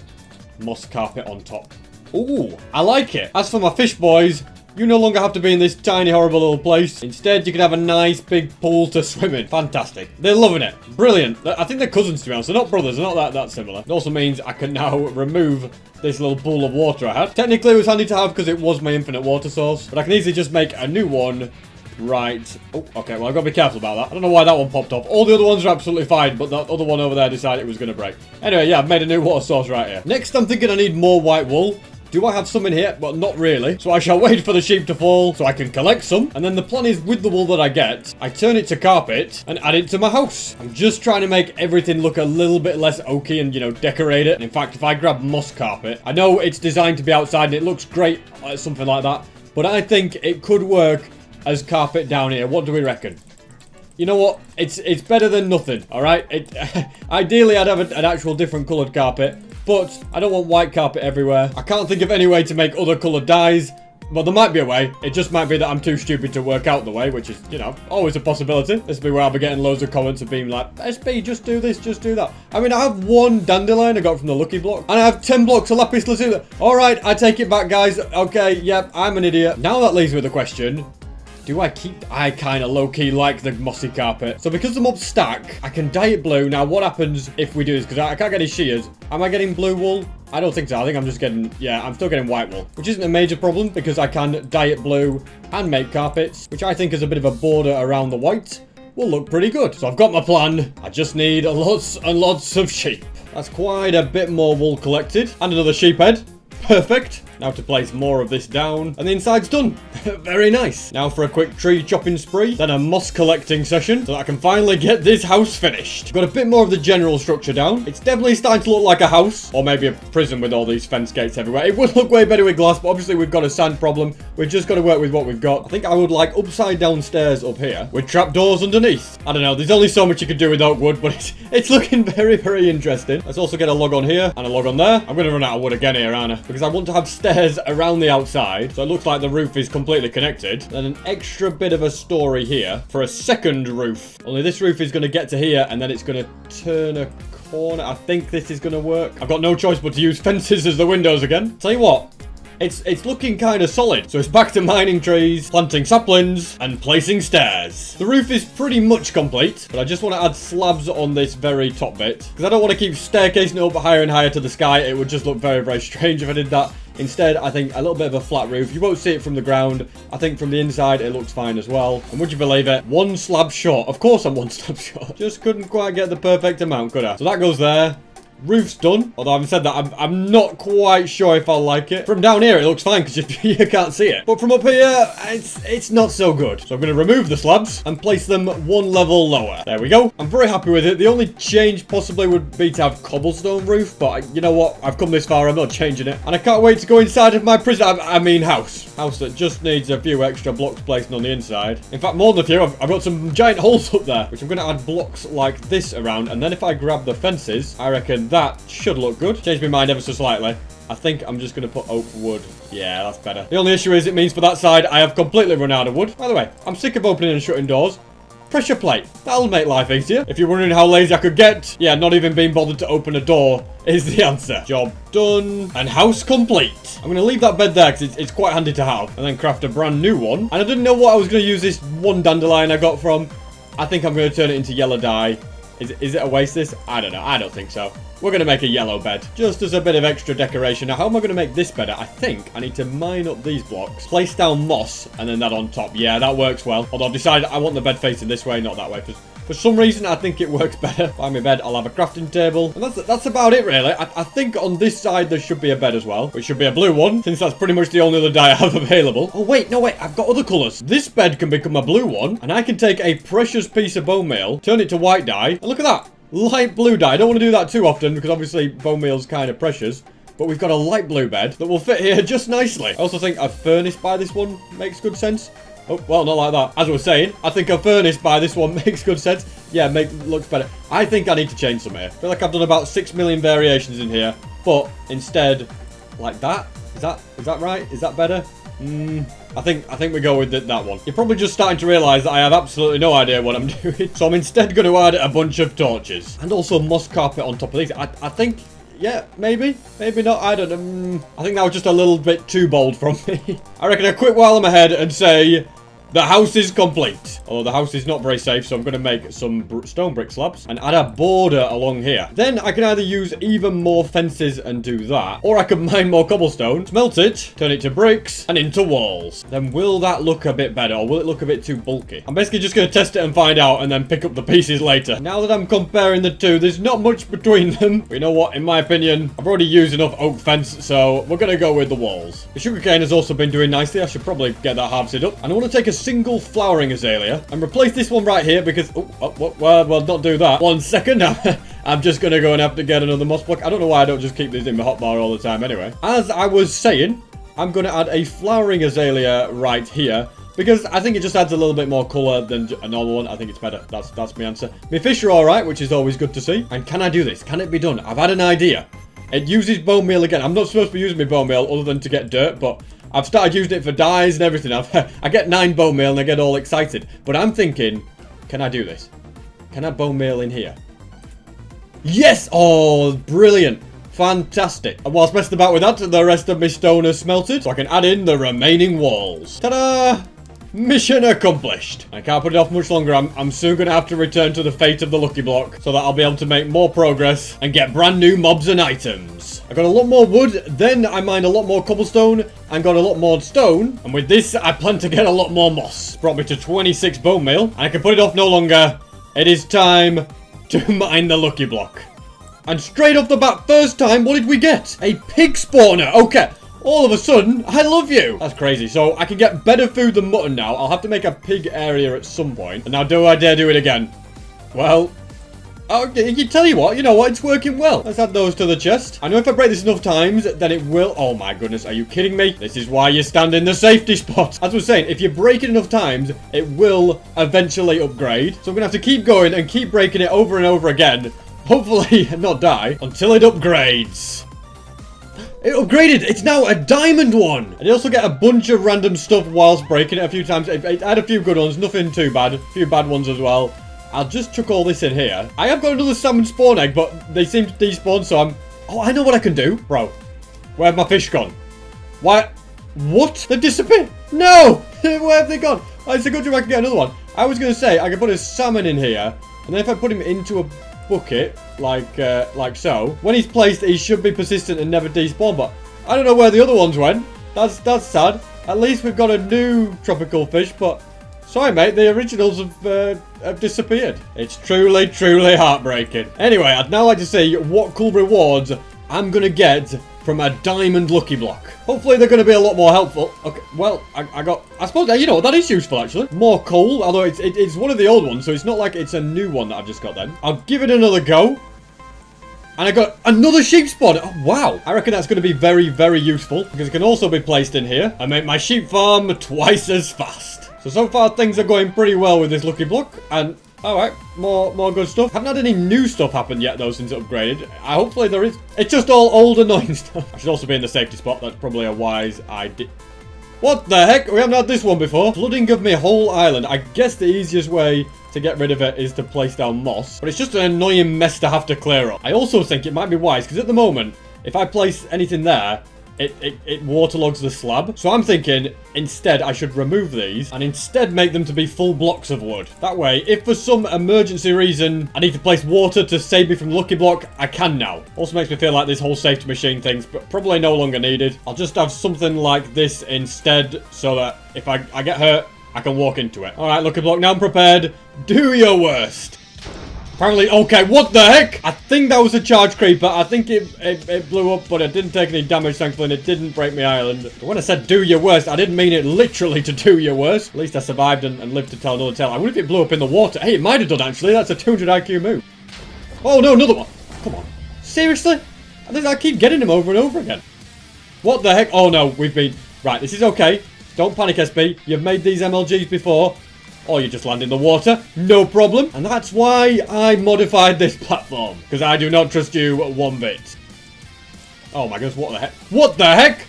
Moss carpet on top. Ooh, I like it. As for my fish boys, you no longer have to be in this tiny, horrible little place. Instead, you can have a nice big pool to swim in. Fantastic. They're loving it. Brilliant. I think they're cousins, to be honest. They're not brothers. They're not that similar. It also means I can now remove this little pool of water I had. Technically, it was handy to have because it was my infinite water source. But I can easily just make a new one. Right. Oh, okay. Well, I've got to be careful about that. I don't know why that one popped off. All the other ones are absolutely fine, but that other one over there decided it was going to break. Anyway, yeah, I've made a new water source right here. Next, I'm thinking I need more white wool. Do I have some in here? Well, not really. So I shall wait for the sheep to fall so I can collect some. And then the plan is with the wool that I get, I turn it to carpet and add it to my house. I'm just trying to make everything look a little bit less oaky and, you know, decorate it. And in fact, if I grab moss carpet, I know it's designed to be outside and it looks great, something like that. But I think it could work as carpet down here. What do we reckon? you know what? It's better than nothing, all right? Ideally, I'd have an actual different coloured carpet, but I don't want white carpet everywhere. I can't think of any way to make other coloured dyes. Well, there might be a way. It just might be that I'm too stupid to work out the way, which is, you know, always a possibility. This will be where I'll be getting loads of comments of being like, SB, just do this, just do that. I mean, I have 1 dandelion I got from the Lucky Block, and I have 10 blocks of lapis lazuli. All right, I take it back, guys. Okay, yep, I'm an idiot. Now that leaves me with the question, do I keep... I kind of low-key like the mossy carpet. So because the mobs stack, I can dye it blue. Now, what happens if we do this? Because I can't get any shears. Am I getting blue wool? I don't think so. I think I'm just getting... Yeah, I'm still getting white wool. Which isn't a major problem because I can dye it blue and make carpets. Which I think is a bit of a border around the white will look pretty good. So I've got my plan. I just need lots and lots of sheep. That's quite a bit more wool collected. And another sheep head. Perfect. Now to place more of this down, and the inside's done. Very nice. Now for a quick tree chopping spree, then a moss collecting session, so that I can finally get this house finished. Got a bit more of the general structure down. It's definitely starting to look like a house, or maybe a prison with all these fence gates everywhere. It would look way better with glass, but obviously we've got a sand problem. We've just got to work with what we've got. I think I would like upside down stairs up here, with trapdoors underneath. I don't know, there's only so much you can do with oak wood, but it's looking very, very interesting. Let's also get a log on here, and a log on there. I'm going to run out of wood again here, aren't I? Because I want to have stairs around the outside, so it looks like the roof is completely connected. Then an extra bit of a story here for a second roof. Only this roof is going to get to here, and then it's going to turn a corner. I think this is going to work. I've got no choice but to use fences as the windows again. Tell you what, it's looking kind of solid. So it's back to mining trees, planting saplings, and placing stairs. The roof is pretty much complete, but I just want to add slabs on this very top bit, because I don't want to keep staircasing it up higher and higher to the sky. It would just look very, very strange if I did that. Instead, I think a little bit of a flat roof. You won't see it from the ground. I think from the inside, it looks fine as well. And would you believe it? 1 slab short. Of course I'm 1 slab short. Just couldn't quite get the perfect amount, could I? So that goes there. Roof's done. Although having said that, I'm not quite sure if I'll like it. From down here, it looks fine because you can't see it. But from up here, it's not so good. So I'm going to remove the slabs and place them 1 level lower. There we go. I'm very happy with it. The only change possibly would be to have cobblestone roof. But you know what? I've come this far. I'm not changing it. And I can't wait to go inside of my prison. I mean house. House that just needs a few extra blocks placed on the inside. In fact, more than a few. I've got some giant holes up there, which I'm going to add blocks like this around. And then if I grab the fences, I reckon that should look good. Change my mind ever so slightly. I think I'm just going to put oak wood. Yeah, that's better. The only issue is it means for that side, I have completely run out of wood. By the way, I'm sick of opening and shutting doors. Pressure plate. That'll make life easier. If you're wondering how lazy I could get, yeah, not even being bothered to open a door is the answer. Job done. And house complete. I'm going to leave that bed there because it's quite handy to have. And then craft a brand new one. And I didn't know what I was going to use this 1 dandelion I got from. I think I'm going to turn it into yellow dye. Is it a waste this? I don't know. I don't think so. We're going to make a yellow bed, just as a bit of extra decoration. Now, how am I going to make this better? I think I need to mine up these blocks, place down moss, and then that on top. Yeah, that works well. Although I've decided I want the bed facing this way, not that way. For some reason, I think it works better. By my bed, I'll have a crafting table. And that's about it, really. I think on this side, there should be a bed as well, which should be a blue one, since that's pretty much the only other dye I have available. Oh, wait, no, wait. I've got other colours. This bed can become a blue one, and I can take a precious piece of bone meal, turn it to white dye, and look at that. Light blue dye. I don't want to do that too often because obviously bone meal's kind of precious. But we've got a light blue bed that will fit here just nicely. I also think a furnace by this one makes good sense. Oh, well, not like that. As I was saying, I think a furnace by this one makes good sense. Yeah, looks better. I think I need to change some here. I feel like I've done about 6 million variations in here. But instead, like that. Is that right? Is that better? I think we go with that one. You're probably just starting to realise that I have absolutely no idea what I'm doing. So I'm instead going to add a bunch of torches. And also moss carpet on top of these. I think, yeah, maybe not. I don't know. I think that was just a little bit too bold from me. I reckon I quit while I'm ahead and say... the house is complete. Although the house is not very safe, so I'm going to make some stone brick slabs and add a border along here. Then I can either use even more fences and do that, or I can mine more cobblestone, smelt it, turn it to bricks, and into walls. Then will that look a bit better, or will it look a bit too bulky? I'm basically just going to test it and find out, and then pick up the pieces later. Now that I'm comparing the two, there's not much between them. But you know what? In my opinion, I've already used enough oak fence, so we're going to go with the walls. The sugarcane has also been doing nicely. I should probably get that harvested up. And I want to take a single flowering azalea and replace this one right here because well, not do that. 1 second. I'm just gonna go and have to get another moss block. I don't know why I don't just keep these in my hotbar all the time anyway. As I was saying, I'm gonna add a flowering azalea right here Because I think it just adds a little bit more colour than a normal one. I think it's better. That's my answer. My fish are alright, which is always good to see. And can I do this? Can it be done? I've had an idea. It uses bone meal again. I'm not supposed to be using my bone meal other than to get dirt, but I've started using it for dyes and everything. I get 9 bone meal and I get all excited. But I'm thinking, can I do this? Can I bone meal in here? Yes! Oh, brilliant. Fantastic. And whilst messing about with that, the rest of my stone is smelted, so I can add in the remaining walls. Ta-da! Mission accomplished. I can't put it off much longer. I'm soon going to have to return to the fate of the lucky block so that I'll be able to make more progress and get brand new mobs and items. I got a lot more wood, then I mined a lot more cobblestone and got a lot more stone. And with this, I plan to get a lot more moss. Brought me to 26 bone meal. And I can put it off no longer. It is time to mine the lucky block. And straight off the bat, first time, what did we get? A pig spawner. Okay. All of a sudden, I love you. That's crazy. So I can get better food than mutton now. I'll have to make a pig area at some point. And now do I dare do it again? Well, okay, you tell you what, it's working well. Let's add those to the chest. I know if I break this enough times, then it will. Oh my goodness, are you kidding me? This is why you stand in the safety spot. As I was saying, if you break it enough times, it will eventually upgrade. So I'm gonna have to keep going and keep breaking it over and over again. Hopefully not die until it upgrades. It upgraded. It's now a diamond one. And you also get a bunch of random stuff whilst breaking it a few times. It had a few good ones, nothing too bad. A few bad ones as well. I'll just chuck all this in here. I have got another salmon spawn egg, but they seem to despawn, so I'm... Oh, I know what I can do. Bro, where have my fish gone? Why? What? They've disappeared. No! Where have they gone? Oh, it's a good job I can get another one. I was going to say, I can put a salmon in here, and then if I put him into a bucket, like so, when he's placed, he should be persistent and never despawn, but I don't know where the other ones went. That's sad. At least we've got a new tropical fish, but sorry, mate, the originals have disappeared. It's truly heartbreaking. Anyway, I'd now like to see what cool rewards I'm gonna get from a diamond lucky block. Hopefully they're gonna be a lot more helpful. Okay, well, I suppose, that is useful actually. More coal, although it's one of the old ones, so it's not like it's a new one that I've just got then. I'll give it another go. And I got another sheep spawn. Oh, wow. I reckon that's going to be very useful, because it can also be placed in here and make my sheep farm twice as fast. So far things are going pretty well with this lucky block, and alright, more good stuff. Haven't had any new stuff happen yet though since it upgraded. Hopefully there is. It's just all old annoying stuff. I should also be in the safety spot. That's probably a wise idea. What the heck? We haven't had this one before. Flooding of my whole island. I guess the easiest way to get rid of it is to place down moss, but it's just an annoying mess to have to clear up. I also think it might be wise, because at the moment, if I place anything there, it waterlogs the slab. So I'm thinking instead I should remove these and instead make them to be full blocks of wood. That way, if for some emergency reason I need to place water to save me from the lucky block, I can now. Also makes me feel like this whole safety machine thing's probably no longer needed. I'll just have something like this instead, so that if I get hurt, I can walk into it. Alright, lucky block, now I'm prepared. Do your worst. Apparently, okay, what the heck? I think that was a charge creeper. I think it blew up, but it didn't take any damage, thankfully, and it didn't break my island. But when I said do your worst, I didn't mean it literally to do your worst. At least I survived and lived to tell another tale. I wonder if it blew up in the water. Hey, it might have done, actually. That's a 200 IQ move. Oh, no, another one. Come on. Seriously? I keep getting them over and over again. What the heck? Oh, no, we've been... Right, this is okay. Don't panic, SB. You've made these MLGs before. Or you just land in the water, no problem. And that's why I modified this platform, because I do not trust you one bit. Oh my goodness, what the heck? What the heck?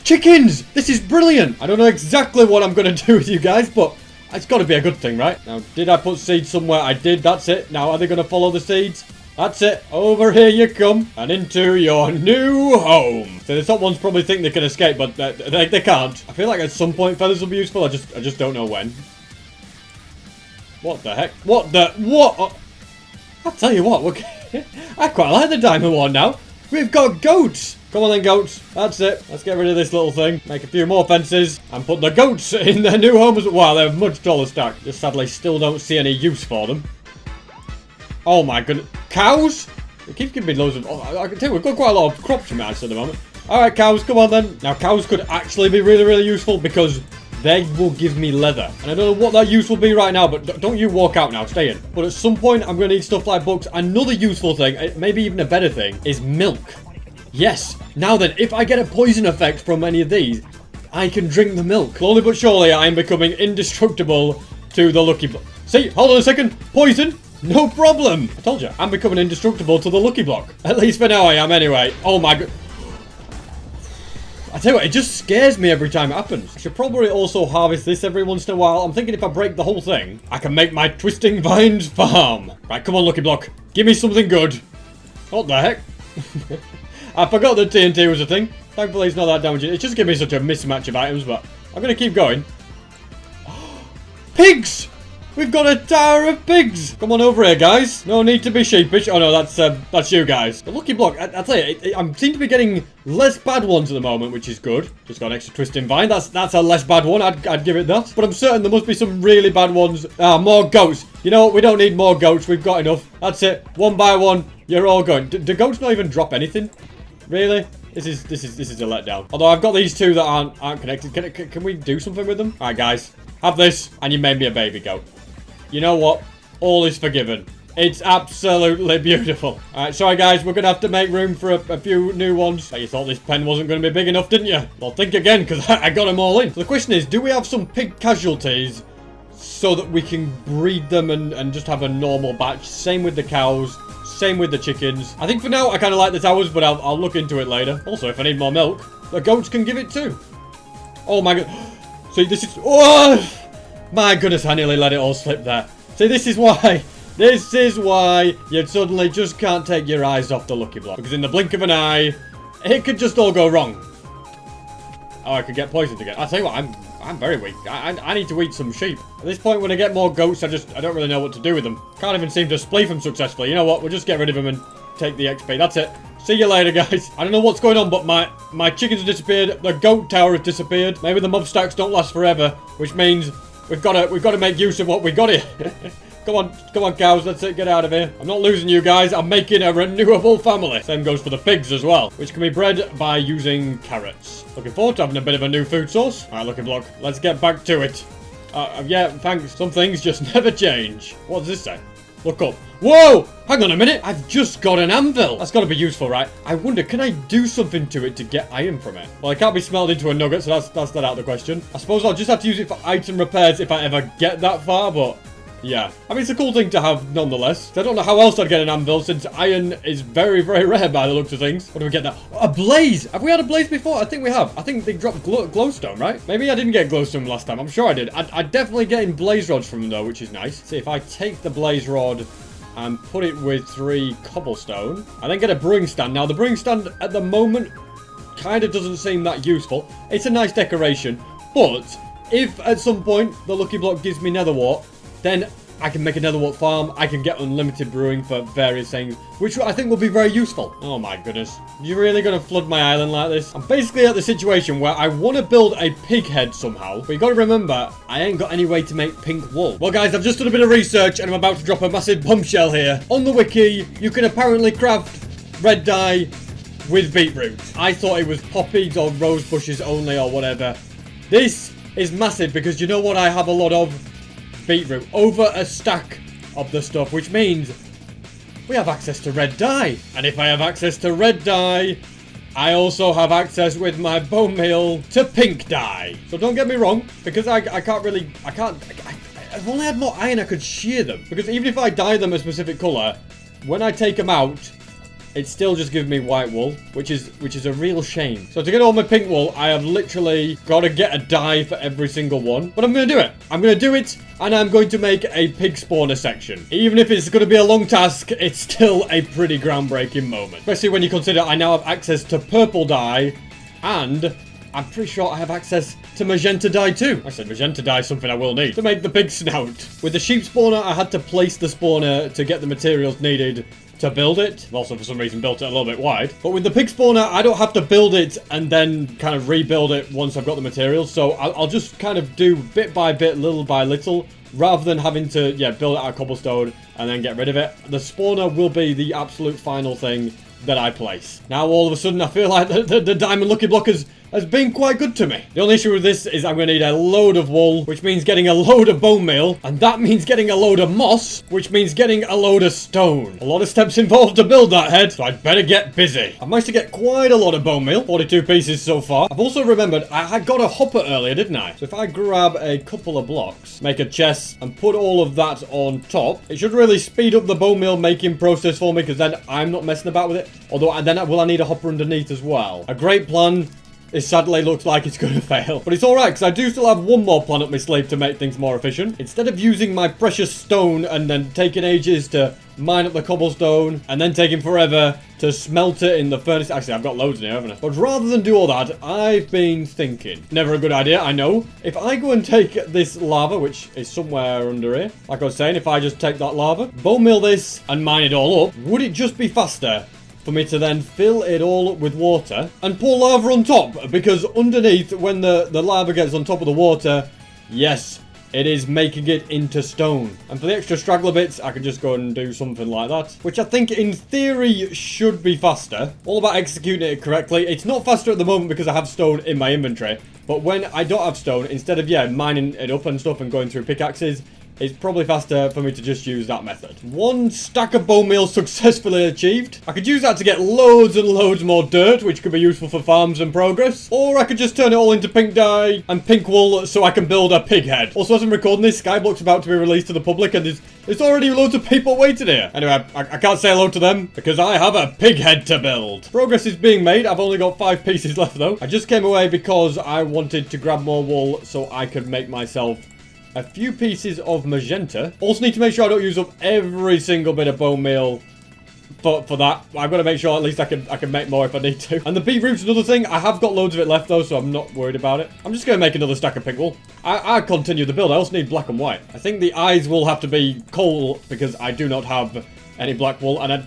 Chickens! This is brilliant! I don't know exactly what I'm going to do with you guys, but it's got to be a good thing, right? Now, did I put seeds somewhere? I did, that's it. Now, are they going to follow the seeds? That's it. Over here you come. And into your new home. So the top ones probably think they can escape, but they can't. I feel like at some point feathers will be useful. I just don't know when. What the heck? What? I'll tell you what, I quite like the diamond one now. We've got goats. Come on then, goats. That's it. Let's get rid of this little thing. Make a few more fences and put the goats in their new homes. Wow, they're a much taller stack. Just sadly still don't see any use for them. Oh my goodness. Cows? It keeps giving me loads of... Oh, I can tell you, we've got quite a lot of crops from us at the moment. Alright, cows, come on then. Now, cows could actually be really useful because... they will give me leather. And I don't know what that use will be right now, but don't you walk out now. Stay in. But at some point, I'm going to need stuff like books. Another useful thing, maybe even a better thing, is milk. Yes. Now then, if I get a poison effect from any of these, I can drink the milk. Slowly but surely, I am becoming indestructible to the lucky block. See, hold on a second. Poison. No problem. I told you, I'm becoming indestructible to the lucky block. At least for now I am anyway. Oh my god. I tell you what, it just scares me every time it happens. I should probably also harvest this every once in a while. I'm thinking if I break the whole thing, I can make my Twisting Vines farm. Right, come on, Lucky Block. Give me something good. What the heck? I forgot that TNT was a thing. Thankfully, it's not that damaging. It's just giving me such a mismatch of items, but I'm going to keep going. Pigs! We've got a tower of pigs! Come on over here, guys. No need to be sheepish. Oh, no, that's you guys. The Lucky Block, I tell you, I seem to be getting less bad ones at the moment, which is good. Just got an extra Twisting Vine. That's a less bad one. I'd give it that. But I'm certain there must be some really bad ones. Ah, more goats. You know what? We don't need more goats. We've got enough. That's it. One by one, you're all going. Do goats not even drop anything? Really? This is a letdown. Although I've got these two that aren't connected. Can we do something with them? All right, guys. Have this, and you made me a baby goat. You know what? All is forgiven. It's absolutely beautiful. Alright, sorry guys, we're going to have to make room for a few new ones. You thought this pen wasn't going to be big enough, didn't you? Well, think again, because I got them all in. So the question is, do we have some pig casualties so that we can breed them and just have a normal batch? Same with the cows, same with the chickens. I think for now, I kind of like the towers, but I'll look into it later. Also, if I need more milk, the goats can give it too. Oh my god. See, this is... Oh! My goodness, I nearly let it all slip there. See, this is why you suddenly just can't take your eyes off the Lucky Block. Because in the blink of an eye, it could just all go wrong. Oh, I could get poisoned again. I'll tell you what, I'm very weak. I need to eat some sheep. At this point, when I get more goats, I don't really know what to do with them. Can't even seem to splay them successfully. You know what? We'll just get rid of them and take the XP. That's it. See you later, guys. I don't know what's going on, but my chickens have disappeared. The goat tower has disappeared. Maybe the mob stacks don't last forever, which means we've got to make use of what we got here. Come on, cows. Let's get out of here. I'm not losing you guys. I'm making a renewable family. Same goes for the pigs as well, which can be bred by using carrots. Looking forward to having a bit of a new food source. All right, Lucky Block. Let's get back to it. Yeah, thanks. Some things just never change. What does this say? Look up. Whoa! Hang on a minute. I've just got an anvil. That's got to be useful, right? I wonder, can I do something to it to get iron from it? Well, it can't be smelted into a nugget, so that's that out of the question. I suppose I'll just have to use it for item repairs if I ever get that far, but... yeah. I mean, it's a cool thing to have nonetheless. I don't know how else I'd get an anvil since iron is very, very rare by the looks of things. What do we get now? A blaze! Have we had a blaze before? I think we have. I think they dropped glowstone, right? Maybe I didn't get glowstone last time. I'm sure I did. I'm definitely getting blaze rods from them though, which is nice. See, if I take the blaze rod and put it with 3 cobblestone, and then get a brewing stand. Now, the brewing stand at the moment kind of doesn't seem that useful. It's a nice decoration, but if at some point the Lucky Block gives me nether wart, then I can make a nether wart farm. I can get unlimited brewing for various things, which I think will be very useful. Oh my goodness. You really gonna flood my island like this? I'm basically at the situation where I want to build a pig head somehow, but you gotta remember, I ain't got any way to make pink wool. Well guys, I've just done a bit of research and I'm about to drop a massive bombshell here. On the wiki, you can apparently craft red dye with beetroot. I thought it was poppies or rose bushes only or whatever. This is massive because you know what I have a lot of? Beetroot. Over a stack of the stuff, which means we have access to red dye. And if I have access to red dye, I also have access with my bone meal to pink dye. So don't get me wrong, because I've only had more iron, I could shear them. Because even if I dye them a specific colour, when I take them out, it still just gives me white wool, which is a real shame. So to get all my pink wool, I have literally got to get a dye for every single one. But I'm going to do it. I'm going to do it, and I'm going to make a pig spawner section. Even if it's going to be a long task, it's still a pretty groundbreaking moment. Especially when you consider I now have access to purple dye, and I'm pretty sure I have access to magenta dye too. I said magenta dye is something I will need to make the pig snout. With the sheep spawner, I had to place the spawner to get the materials needed to build it. I've also for some reason built it a little bit wide. But with the pig spawner, I don't have to build it and then kind of rebuild it once I've got the materials. So I'll just kind of do bit by bit, little by little, rather than having to, build it out of cobblestone and then get rid of it. The spawner will be the absolute final thing that I place. Now all of a sudden I feel like the diamond Lucky Block has has been quite good to me. The only issue with this is I'm going to need a load of wool, which means getting a load of bone meal, and that means getting a load of moss, which means getting a load of stone. A lot of steps involved to build that head, so I'd better get busy. I've managed to get quite a lot of bone meal, 42 pieces so far. I've also remembered I had got a hopper earlier, didn't I? So if I grab a couple of blocks, make a chest, and put all of that on top, it should really speed up the bone meal making process for me, because then I'm not messing about with it. Although then will I need a hopper underneath as well. A great plan. It sadly looks like it's going to fail. But it's alright, because I do still have one more plan up my sleeve to make things more efficient. Instead of using my precious stone and then taking ages to mine up the cobblestone, and then taking forever to smelt it in the furnace. Actually, I've got loads in here, haven't I? But rather than do all that, I've been thinking. Never a good idea, I know. If I go and take this lava, which is somewhere under here, like I was saying, if I just take that lava, bone meal this, and mine it all up, would it just be faster for me to then fill it all up with water and pour lava on top? Because underneath, when the lava gets on top of the water, yes, it is making it into stone. And for the extra straggler bits, I can just go and do something like that, which I think in theory should be faster. All about executing it correctly. It's not faster at the moment because I have stone in my inventory, but when I don't have stone, instead of, yeah, mining it up and stuff and going through pickaxes, it's probably faster for me to just use that method. 1 stack of bone meal successfully achieved. I could use that to get loads and loads more dirt, which could be useful for farms and progress. Or I could just turn it all into pink dye and pink wool so I can build a pig head. Also, as I'm recording this, Skyblock's about to be released to the public, and there's already loads of people waiting here. Anyway, I can't say hello to them because I have a pig head to build. Progress is being made. I've only got 5 pieces left though. I just came away because I wanted to grab more wool so I could make myself a few pieces of magenta. Also need to make sure I don't use up every single bit of bone meal for that. I've got to make sure at least I can make more if I need to. And the beetroot's another thing. I have got loads of it left though, so I'm not worried about it. I'm just going to make another stack of pink wool. I continue the build. I also need black and white. I think the eyes will have to be coal because I do not have any black wool. And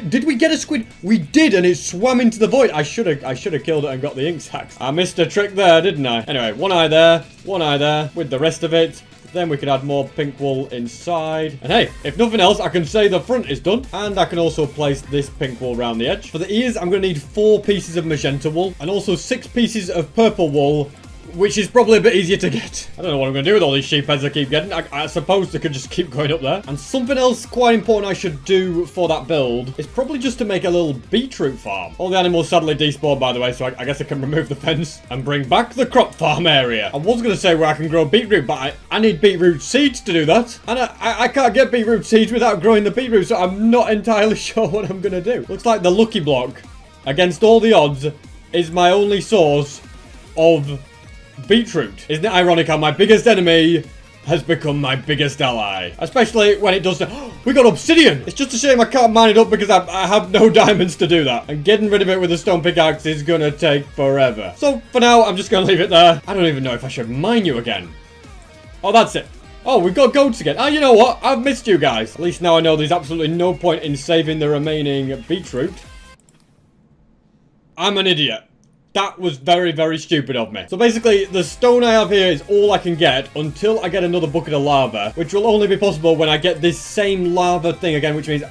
did we get a squid? We did, and it swam into the void. I should have killed it and got the ink sacs. I missed a trick there, didn't I? Anyway, one eye there with the rest of it. Then we can add more pink wool inside. And hey, if nothing else, I can say the front is done. And I can also place this pink wool around the edge. For the ears, I'm going to need 4 pieces of magenta wool and also 6 pieces of purple wool, which is probably a bit easier to get. I don't know what I'm going to do with all these sheep heads I keep getting. I suppose they could just keep going up there. And something else quite important I should do for that build is probably just to make a little beetroot farm. All the animals sadly despawned, by the way, so I guess I can remove the fence and bring back the crop farm area. I was going to say where I can grow beetroot, but I need beetroot seeds to do that. And I can't get beetroot seeds without growing the beetroot, so I'm not entirely sure what I'm going to do. Looks like the lucky block, against all the odds, is my only source of beetroot. Isn't it ironic how my biggest enemy has become my biggest ally? Especially when it does we got obsidian! It's just a shame I can't mine it up because I have no diamonds to do that. And getting rid of it with a stone pickaxe is gonna take forever. So for now, I'm just gonna leave it there. I don't even know if I should mine you again. Oh, that's it. Oh, we've got goats again. Oh, you know what? I've missed you guys. At least now I know there's absolutely no point in saving the remaining beetroot. I'm an idiot. That was very, very stupid of me. So basically, the stone I have here is all I can get until I get another bucket of lava, which will only be possible when I get this same lava thing again, which means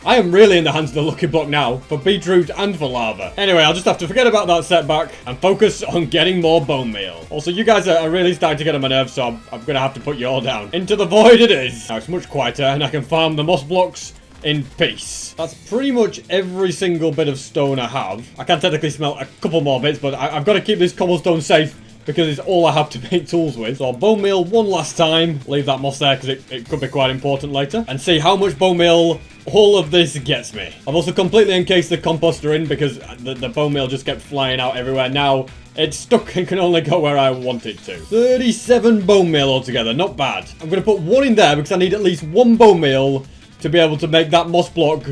I am really in the hands of the lucky block now for beetroot and for lava. Anyway, I'll just have to forget about that setback and focus on getting more bone meal. Also, you guys are really starting to get on my nerves, so I'm going to have to put you all down. Into the void it is. Now, it's much quieter, and I can farm the moss blocks in peace. That's pretty much every single bit of stone I have. I can technically smelt a couple more bits, but I've got to keep this cobblestone safe because it's all I have to make tools with. So I'll bone meal one last time. Leave that moss there because it could be quite important later. And see how much bone meal all of this gets me. I've also completely encased the composter in because the bone meal just kept flying out everywhere. Now it's stuck and can only go where I want it to. 37 bone meal altogether. Not bad. I'm going to put 1 in there because I need at least 1 bone meal to be able to make that moss block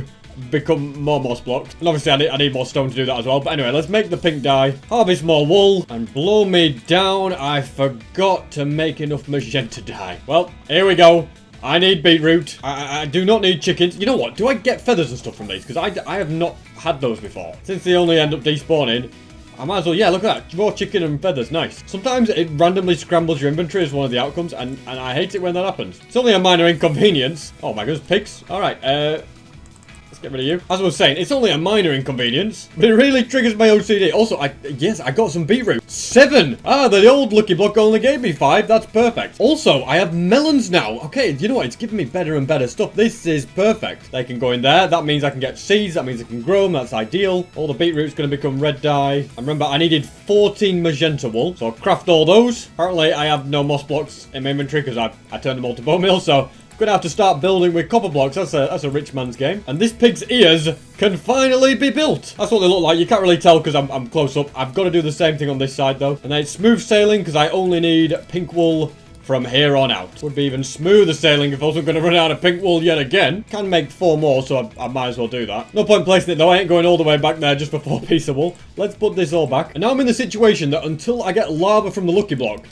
become more moss blocks. And obviously I need more stone to do that as well. But anyway, let's make the pink dye, harvest more wool, and blow me down. I forgot to make enough magenta dye. Well, here we go. I need beetroot. I do not need chickens. You know what? Do I get feathers and stuff from these? Because I have not had those before. Since they only end up despawning, I might as well, yeah, look at that. More chicken and feathers, nice. Sometimes it randomly scrambles your inventory as one of the outcomes, and I hate it when that happens. It's only a minor inconvenience. Oh my goodness, pigs. Alright, let's Get rid of you. As I was saying, it's only a minor inconvenience, but it really triggers my OCD. Also, yes, I got some beetroot. 7. Ah, the old Lucky Block only gave me 5. That's perfect. Also, I have melons now. Okay, you know what? It's giving me better and better stuff. This is perfect. They can go in there. That means I can get seeds. That means I can grow them. That's ideal. All the beetroot's going to become red dye. And remember, I needed 14 magenta wool, so I'll craft all those. Apparently, I have no moss blocks in my inventory because I turned them all to bone meal, so gonna have to start building with copper blocks. That's a rich man's game. And this pig's ears can finally be built. That's what they look like. You can't really tell because I'm close up. I've got to do the same thing on this side though. And then it's smooth sailing because I only need pink wool from here on out. Would be even smoother sailing if I wasn't going to run out of pink wool yet again. Can make 4 more, so I might as well do that. No point placing it though. I ain't going all the way back there just for 4 pieces of wool. Let's put this all back. And now I'm in the situation that until I get lava from the Lucky Block,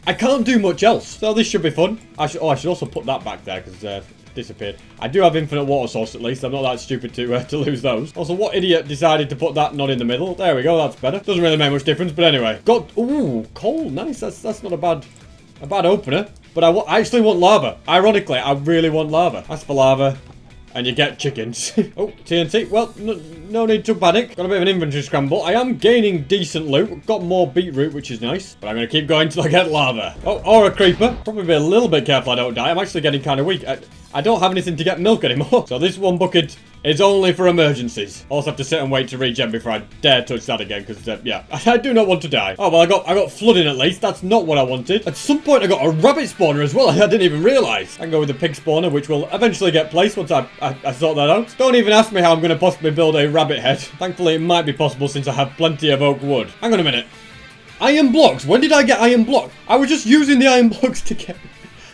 I can't do much else. So this should be fun. I should also put that back there because it disappeared. I do have infinite water source at least. I'm not that stupid to lose those. Also, what idiot decided to put that not in the middle? There we go. That's better. Doesn't really make much difference, but anyway. Ooh, coal. Nice. That's not a bad opener. But I actually want lava. Ironically, I really want lava. That's for lava. And you get chickens. Oh, TNT. Well, no need to panic. Got a bit of an inventory scramble. I am gaining decent loot. Got more beetroot, which is nice. But I'm going to keep going till I get lava. Oh, or a creeper. Probably be a little bit careful I don't die. I'm actually getting kind of weak. I don't have anything to get milk anymore. So this one bucket is only for emergencies. Also have to sit and wait to regen before I dare touch that again. Because, yeah, I do not want to die. Oh, well, I got flooding at least. That's not what I wanted. At some point, I got a rabbit spawner as well. I didn't even realize. I can go with the pig spawner, which will eventually get placed once I sort that out. Don't even ask me how I'm going to possibly build a rabbit head. Thankfully, it might be possible since I have plenty of oak wood. Hang on a minute. Iron blocks. When did I get iron blocks? I was just using the iron blocks to get...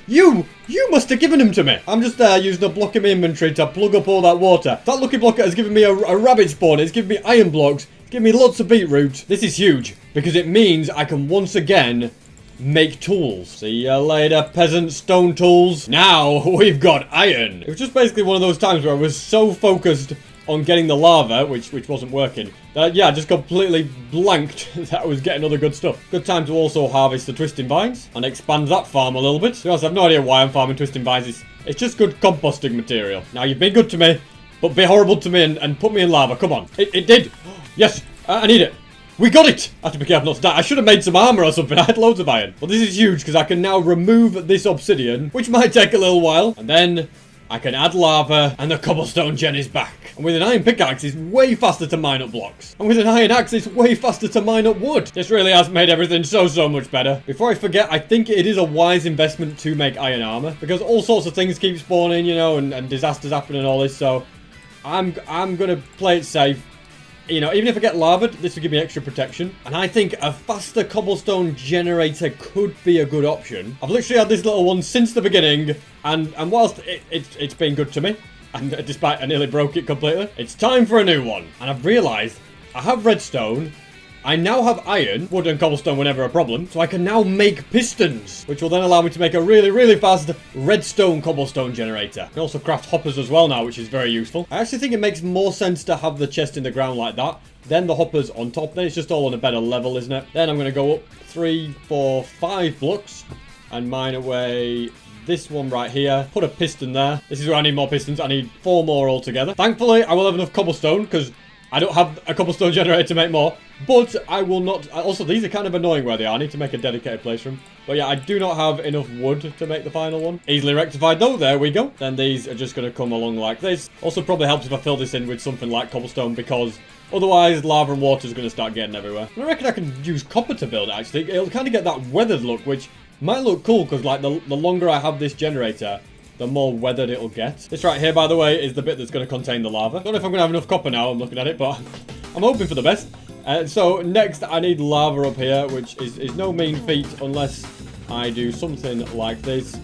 You must have given them to me. I'm just there using a block in my inventory to plug up all that water. That Lucky Block has given me a rabbit spawn. It's given me iron blocks. It's given me lots of beetroot. This is huge because it means I can once again make tools. See ya later, peasant stone tools. Now we've got iron. It was just basically one of those times where I was so focused on getting the lava, which wasn't working, that yeah, I just completely blanked that I was getting other good stuff. Good time to also harvest the twisting vines and expand that farm a little bit. To be honest, I have no idea why I'm farming twisting vines. It's just good composting material. Now, you've been good to me, but be horrible to me and put me in lava. Come on. It did. Yes, I need it. We got it! I have to be careful not to die. I should have made some armor or something. I had loads of iron. Well, this is huge because I can now remove this obsidian, which might take a little while. And then I can add lava and the cobblestone gen is back. And with an iron pickaxe, it's way faster to mine up blocks. And with an iron axe, it's way faster to mine up wood. This really has made everything so much better. Before I forget, I think it is a wise investment to make iron armor because all sorts of things keep spawning, you know, and disasters happen and all this. So I'm gonna play it safe. You know, even if I get lavaed, this will give me extra protection. And I think a faster cobblestone generator could be a good option. I've literally had this little one since the beginning. And whilst it's been good to me, and despite I nearly broke it completely, it's time for a new one. And I've realised I have redstone. I now have iron, wood and cobblestone were never a problem, so I can now make pistons, which will then allow me to make a really fast redstone cobblestone generator. I can also craft hoppers as well now, which is very useful. I actually think it makes more sense to have the chest in the ground like that, then the hoppers on top. Then it's just all on a better level, isn't it? Then I'm going to go up 3, 4, 5 blocks and mine away this one right here. Put a piston there. This is where I need more pistons. I need 4 more altogether. Thankfully, I will have enough cobblestone because I don't have a cobblestone generator to make more, but I will not... Also, these are kind of annoying where they are. I need to make a dedicated place for them. But yeah, I do not have enough wood to make the final one. Easily rectified though. There we go. Then these are just going to come along like this. Also probably helps if I fill this in with something like cobblestone because otherwise lava and water is going to start getting everywhere. And I reckon I can use copper to build it actually. It'll kind of get that weathered look, which might look cool because like the longer I have this generator, the more weathered it'll get. This right here, by the way, is the bit that's going to contain the lava. Don't know if I'm going to have enough copper now, I'm looking at it, but I'm hoping for the best. So next, I need lava up here, which is no mean feat unless I do something like this.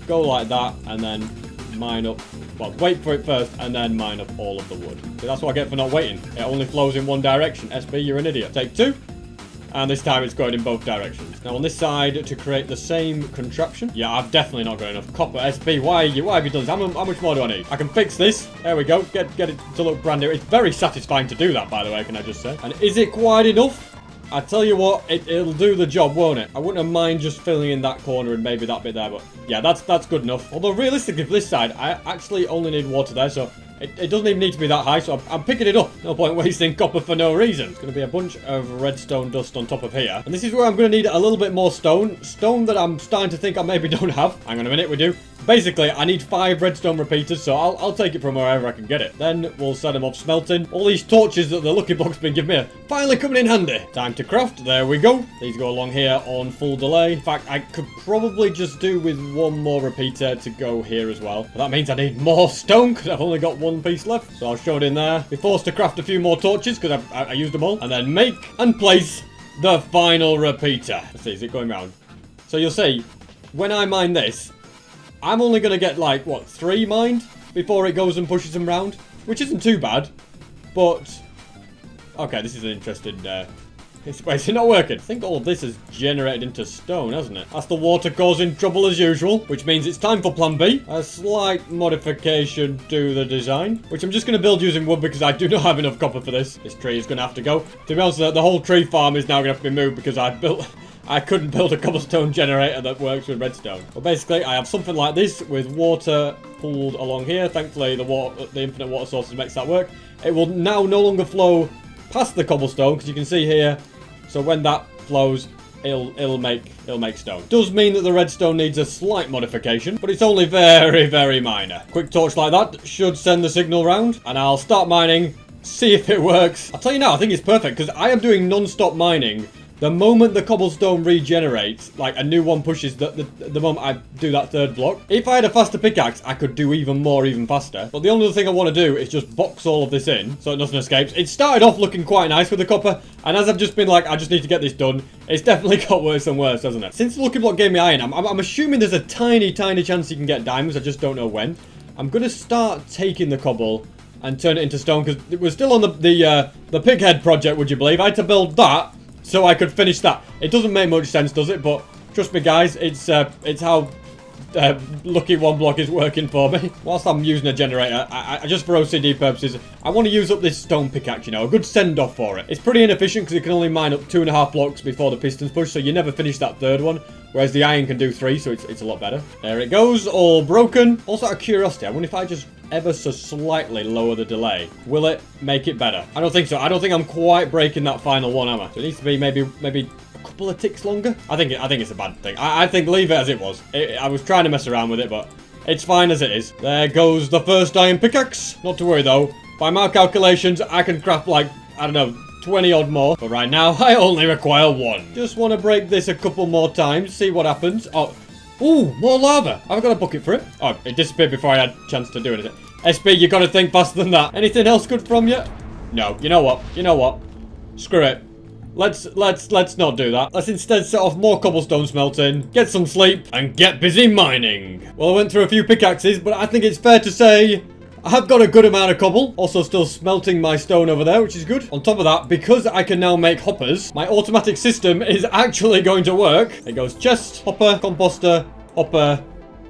Go like that, and then mine up. Well, wait for it first, and then mine up all of the wood. So that's what I get for not waiting. It only flows in one direction. SB, you're an idiot. Take 2. And this time it's going in both directions. Now on this side, to create the same contraption. Yeah, I've definitely not got enough copper. SB, why have you done this? How much more do I need? I can fix this. There we go. Get it to look brand new. It's very satisfying to do that, by the way, can I just say. And is it quite enough? I tell you what, it'll do the job, won't it? I wouldn't have mind just filling in that corner and maybe that bit there, but yeah, that's good enough. Although realistically for this side, I actually only need water there, so It doesn't even need to be that high, so I'm picking it up. No point wasting copper for no reason. It's going to be a bunch of redstone dust on top of here. And this is where I'm going to need a little bit more stone. Stone that I'm starting to think I maybe don't have. Hang on a minute, we do. Basically, I need 5 redstone repeaters, so I'll take it from wherever I can get it. Then we'll set them off smelting. All these torches that the Lucky Block's been giving me are finally coming in handy. Time to craft. There we go. These go along here on full delay. In fact, I could probably just do with one more repeater to go here as well. But that means I need more stone because I've only got one piece left. So I'll show it in there. Be forced to craft a few more torches because I used them all. And then make and place the final repeater. Let's see, is it going round? So you'll see, when I mine this, I'm only going to get, like, what, 3 mined before it goes and pushes them round? Which isn't too bad, but... Okay, this is an interesting... It's not working. I think all of this is generated into stone, hasn't it? That's the water causing trouble as usual, which means it's time for plan B. A slight modification to the design, which I'm just going to build using wood because I do not have enough copper for this. This tree is going to have to go. To be honest, the whole tree farm is now going to have to be moved because I couldn't build a cobblestone generator that works with redstone. But basically, I have something like this with water pooled along here. Thankfully, the infinite water sources makes that work. It will now no longer flow past the cobblestone because you can see here. So when that flows, it'll make stone. Does mean that the redstone needs a slight modification, but it's only very, very minor. Quick torch like that should send the signal round, and I'll start mining, see if it works. I'll tell you now, I think it's perfect because I am doing non-stop mining. The moment the cobblestone regenerates, like a new one pushes the moment I do that 3rd block. If I had a faster pickaxe, I could do even more, even faster. But the only other thing I want to do is just box all of this in so nothing escapes. It started off looking quite nice with the copper, and as I've just been like, I just need to get this done, it's definitely got worse and worse, hasn't it? Since the Lucky Block gave me iron, I'm assuming there's a tiny, tiny chance you can get diamonds. I just don't know when. I'm going to start taking the cobble and turn it into stone because it was still on the pighead project, would you believe? I had to build that so I could finish that. It doesn't make much sense, does it? But trust me, guys, it's how Lucky One Block is working for me. Whilst I'm using a generator, I just for OCD purposes, I want to use up this stone pickaxe, you know, a good send-off for it. It's pretty inefficient because it can only mine up 2.5 blocks before the pistons push, so you never finish that 3rd one. Whereas the iron can do 3, so it's a lot better. There it goes, all broken. Also, out of curiosity, I wonder if I just ever so slightly lower the delay, will it make it better? I don't think so. I don't think I'm quite breaking that final one, am I? So it needs to be maybe a couple of ticks longer. I think it's a bad thing. I think leave it as it was. I was trying to mess around with it, but it's fine as it is. There goes the first iron pickaxe. Not to worry though. By my calculations, I can craft like, I don't know, 20 odd more. But right now, I only require 1. Just want to break this a couple more times, see what happens. Oh. Ooh, more lava. I've got a bucket for it. Oh, it disappeared before I had a chance to do anything. SB, you got to think faster than that. Anything else good from you? No. You know what? You know what? Screw it. Let's not do that. Let's instead set off more cobblestone smelting, get some sleep, and get busy mining. Well, I went through a few pickaxes, but I think it's fair to say I've got a good amount of cobble. Also still smelting my stone over there, which is good. On top of that, because I can now make hoppers, my automatic system is actually going to work. It goes chest, hopper, composter, hopper,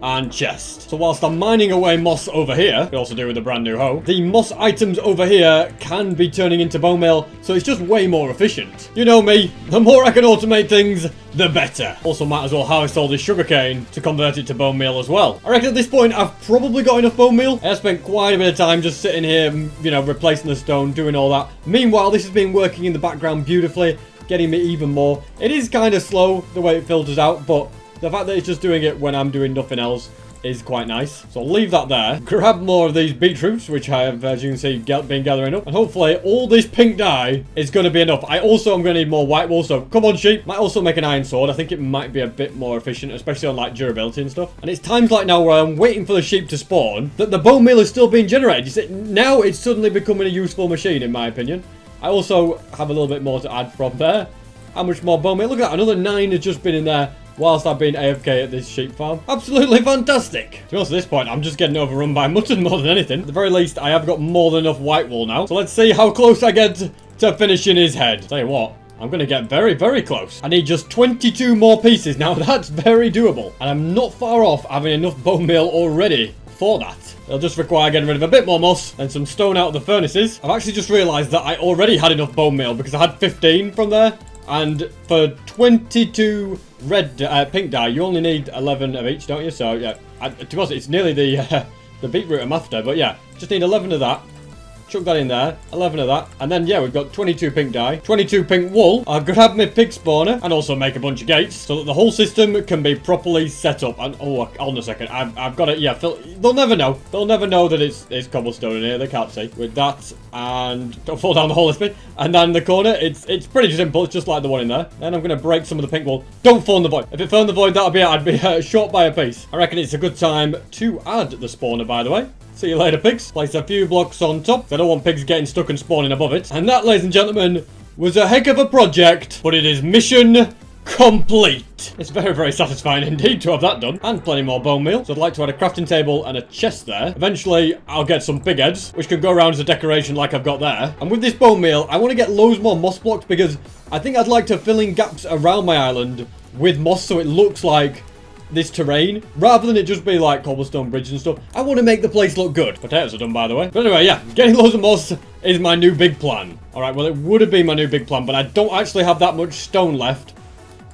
and chest. So whilst I'm mining away moss over here, could also do with a brand new hoe, the moss items over here can be turning into bone meal, so it's just way more efficient. You know me, the more I can automate things, the better. Also might as well harvest all this sugarcane to convert it to bone meal as well. I reckon at this point I've probably got enough bone meal. I spent quite a bit of time just sitting here, you know, replacing the stone, doing all that. Meanwhile, this has been working in the background beautifully, getting me even more. It is kind of slow the way it filters out, but the fact that it's just doing it when I'm doing nothing else is quite nice. So I'll leave that there. Grab more of these beetroots, which I have, as you can see, been gathering up. And hopefully all this pink dye is going to be enough. I also am going to need more white wool, so come on, sheep. Might also make an iron sword. I think it might be a bit more efficient, especially on like durability and stuff. And it's times like now where I'm waiting for the sheep to spawn that the bone meal is still being generated. You see, now it's suddenly becoming a useful machine, in my opinion. I also have a little bit more to add from there. How much more bone meal? Look at that. Another 9 has just been in there whilst I've been AFK at this sheep farm. Absolutely fantastic. To be honest, at this point, I'm just getting overrun by mutton more than anything. At the very least, I have got more than enough white wool now. So let's see how close I get to finishing his head. Tell you what, I'm going to get very, very close. I need just 22 more pieces. Now, that's very doable. And I'm not far off having enough bone meal already for that. It'll just require getting rid of a bit more moss and some stone out of the furnaces. I've actually just realised that I already had enough bone meal because I had 15 from there. And for 22 red pink dye, you only need 11 of each, don't you? So yeah, to be honest, it's nearly the the beetroot I'm after. But yeah, just need 11 of that. Chuck that in there, 11 of that, and then yeah, we've got 22 pink dye, 22 pink wool. I'll grab my pig spawner and also make a bunch of gates so that the whole system can be properly set up. And oh, hold on a second, I've got it. Yeah, they'll never know. They'll never know that it's cobblestone in here. They can't see. With that, and don't fall down the hole, Espin. And then the corner, it's pretty simple. It's just like the one in there. Then I'm gonna break some of the pink wool. Don't fall in the void. If it fell in the void, that'll be it. I'd be short by a piece. I reckon it's a good time to add the spawner, by the way. See you later, pigs. Place a few blocks on top. I don't want pigs getting stuck and spawning above it. And that, ladies and gentlemen, was a heck of a project, but it is mission complete. It's very, very satisfying indeed to have that done. And plenty more bone meal. So I'd like to add a crafting table and a chest there. Eventually, I'll get some big heads, which can go around as a decoration like I've got there. And with this bone meal, I want to get loads more moss blocks because I think I'd like to fill in gaps around my island with moss so it looks like this terrain, rather than it just be like cobblestone bridges and stuff. I want to make the place look good. Potatoes are done, by the way. But anyway, yeah, getting loads of moss is my new big plan. Alright, well, it would have been my new big plan, but I don't actually have that much stone left.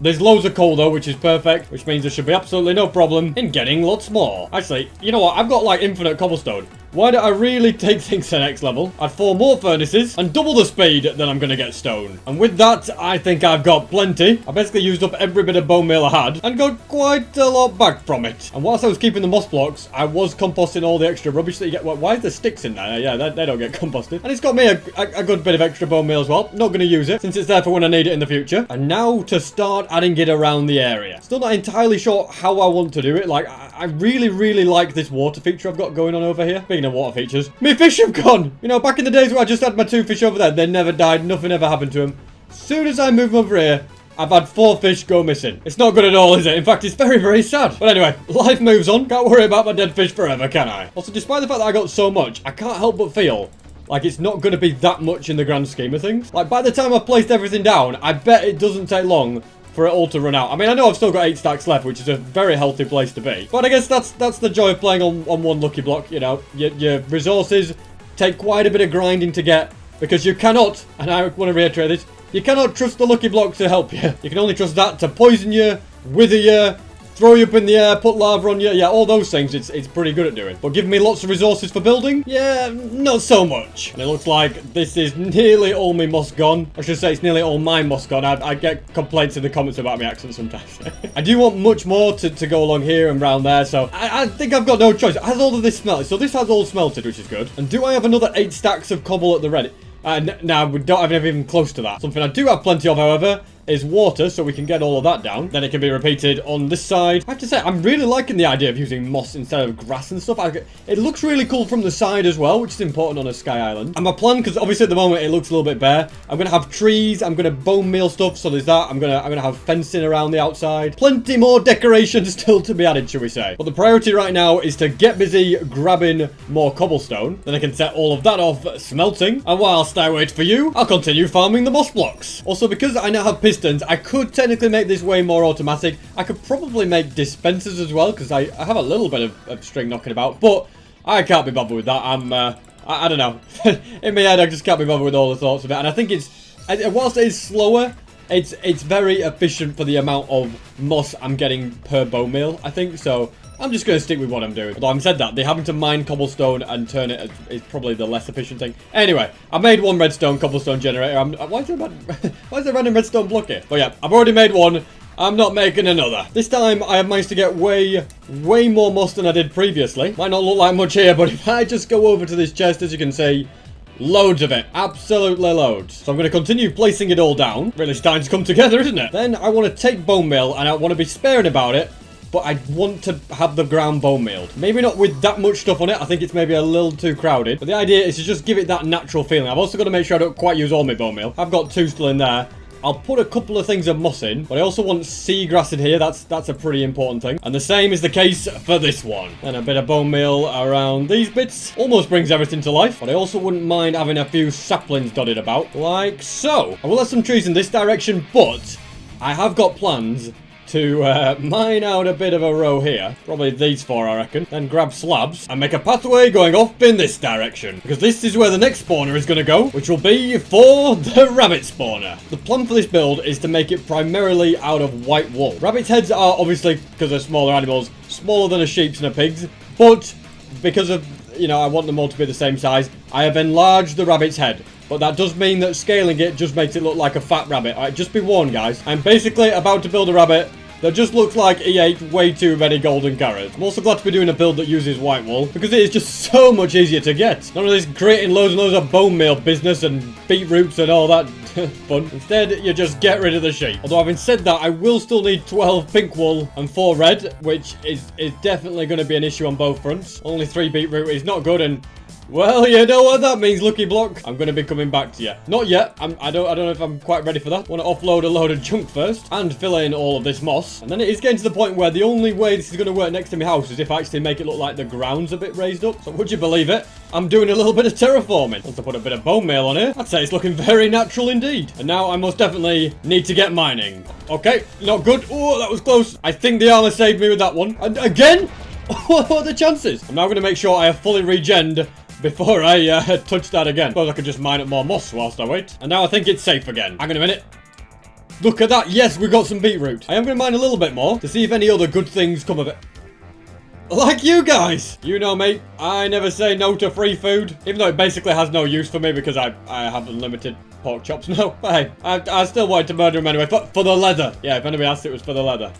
There's loads of coal, though, which is perfect, which means there should be absolutely no problem in getting lots more. Actually, you know what? I've got, like, infinite cobblestone. Why don't I really take things to the next level? Add 4 more furnaces and double the speed that I'm going to get stone. And with that, I think I've got plenty. I basically used up every bit of bone meal I had and got quite a lot back from it. And whilst I was keeping the moss blocks, I was composting all the extra rubbish that you get. Why is there sticks in there? Yeah, they don't get composted. And it's got me a good bit of extra bone meal as well. Not going to use it since it's there for when I need it in the future. And now to start adding it around the area. Still not entirely sure how I want to do it. Like, I really, really like this water feature I've got going on over here. Speaking of water features, me fish have gone. You know, back in the days where I just had my 2 fish over there, they never died, nothing ever happened to them. As soon as I move them over here, I've had 4 fish go missing. It's not good at all, is it? In fact, it's very, very sad. But anyway, life moves on. Can't worry about my dead fish forever, can I? Also, despite the fact that I got so much, I can't help but feel like it's not going to be that much in the grand scheme of things. Like, by the time I've placed everything down, I bet it doesn't take long for it all to run out. I mean, I know I've still got 8 stacks left, which is a very healthy place to be. But I guess that's the joy of playing on one lucky block, you know. Your resources take quite a bit of grinding to get, because you cannot, and I want to reiterate this, you cannot trust the lucky block to help you. You can only trust that to poison you, wither you, throw you up in the air, put lava on you. Yeah, all those things it's pretty good at doing. But giving me lots of resources for building? Yeah, not so much. And it looks like this is nearly all my moss gone. I should say it's nearly all my moss gone. I get complaints in the comments about my accent sometimes. I do want much more to go along here and round there, so I think I've got no choice. It has all of this smelted. So this has all smelted, which is good. And do I have another 8 stacks of cobble at the ready? No, we don't have anything close to that. Something I do have plenty of, however, is water, so we can get all of that down. Then it can be repeated on this side. I have to say, I'm really liking the idea of using moss instead of grass and stuff. It looks really cool from the side as well, which is important on a sky island. And my plan, because obviously at the moment it looks a little bit bare, I'm going to have trees, I'm going to bone meal stuff, so there's that. I'm gonna have fencing around the outside. Plenty more decorations still to be added, shall we say. But the priority right now is to get busy grabbing more cobblestone. Then I can set all of that off smelting. And whilst I wait for you, I'll continue farming the moss blocks. Also, because I now have pistons, I could technically make this way more automatic. I could probably make dispensers as well, because I have a little bit of string knocking about, but I can't be bothered with that. I don't know. In my head, I just can't be bothered with all the thoughts of it. And I think whilst it is slower, it's very efficient for the amount of moss I'm getting per bone meal, I think. So I'm just going to stick with what I'm doing. Although I'm said that, having to mine cobblestone and turn it is probably the less efficient thing. Anyway, I made 1 redstone cobblestone generator. Why is there a random redstone block here? But yeah, I've already made 1. I'm not making another. This time, I have managed to get way more moss than I did previously. Might not look like much here, but if I just go over to this chest, as you can see, loads of it. Absolutely loads. So I'm going to continue placing it all down. Really starting to come together, isn't it? Then I want to take bone meal, and I want to be sparing about it, but I want to have the ground bone mealed. Maybe not with that much stuff on it. I think it's maybe a little too crowded. But the idea is to just give it that natural feeling. I've also got to make sure I don't quite use all my bone meal. I've got 2 still in there. I'll put a couple of things of moss in, but I also want seagrass in here. That's a pretty important thing. And the same is the case for this one. And a bit of bone meal around these bits. Almost brings everything to life, but I also wouldn't mind having a few saplings dotted about, like so. I will have some trees in this direction, but I have got plans to mine out a bit of a row here. Probably these 4, I reckon. Then grab slabs and make a pathway going off in this direction. Because this is where the next spawner is going to go, which will be for the rabbit spawner. The plan for this build is to make it primarily out of white wool. Rabbit heads are obviously, because they're smaller animals, smaller than a sheep's and a pig's. But because of, you know, I want them all to be the same size, I have enlarged the rabbit's head. But that does mean that scaling it just makes it look like a fat rabbit. Alright, just be warned, guys. I'm basically about to build a rabbit that just looks like he ate way too many golden carrots. I'm also glad to be doing a build that uses white wool, because it is just so much easier to get. None of this creating loads and loads of bone meal business and beetroots and all that fun. Instead, you just get rid of the sheep. Although having said that, I will still need 12 pink wool and 4 red, which is definitely going to be an issue on both fronts. Only 3 beetroot is not good, and well, you know what that means, Lucky Block. I'm going to be coming back to you. Not yet. I don't know if I'm quite ready for that. I want to offload a load of junk first and fill in all of this moss. And then it is getting to the point where the only way this is going to work next to my house is if I actually make it look like the ground's a bit raised up. So would you believe it? I'm doing a little bit of terraforming. Once I put a bit of bone meal on here, I'd say it's looking very natural indeed. And now I most definitely need to get mining. Okay, not good. Oh, that was close. I think the armor saved me with that one. And again? What are the chances? I'm now going to make sure I have fully regened before I touch that again. Suppose I could just mine up more moss whilst I wait. And now I think it's safe again. Hang on a minute. Look at that. Yes, we got some beetroot. I am going to mine a little bit more to see if any other good things come of it. Like you guys. You know me. I never say no to free food. Even though it basically has no use for me because I have unlimited pork chops now. But hey, I still wanted to murder him anyway. For the leather. Yeah, if anybody asked, it was for the leather.